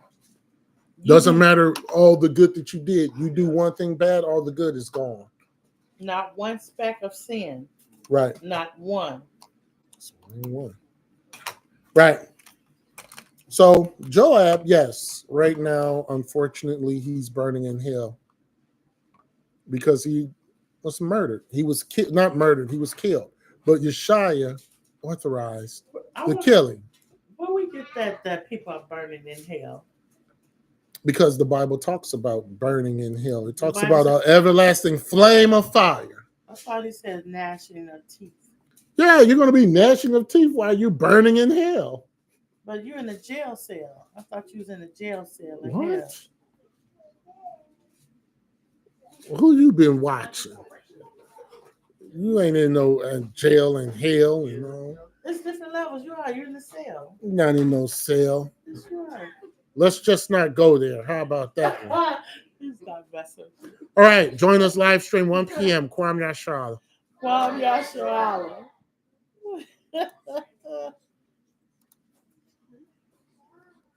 Doesn't matter all the good that you did. You do one thing bad, all the good is gone. Not one speck of sin. Right. Not one. Right. So Joab, yes, right now, unfortunately, he's burning in hell because he was murdered. He was not murdered, he was killed. But Yeshaya authorized the killing. Where we get that people are burning in hell? Because the Bible talks about burning in hell. It talks about an everlasting flame of fire. I thought he said gnashing of teeth. Yeah, you're going to be gnashing of teeth while you're burning in hell. But you're in a jail cell. I thought you was in a jail cell in What? hell. Who you been watching? You ain't in no jail in hell, you know. It's different levels. You're in the cell. You're not in no cell. Yes, you are. Let's just not go there. How about that one? He's not messing. All right, join us live stream 1 p.m. Kwam Yashala. Kwam Yashala.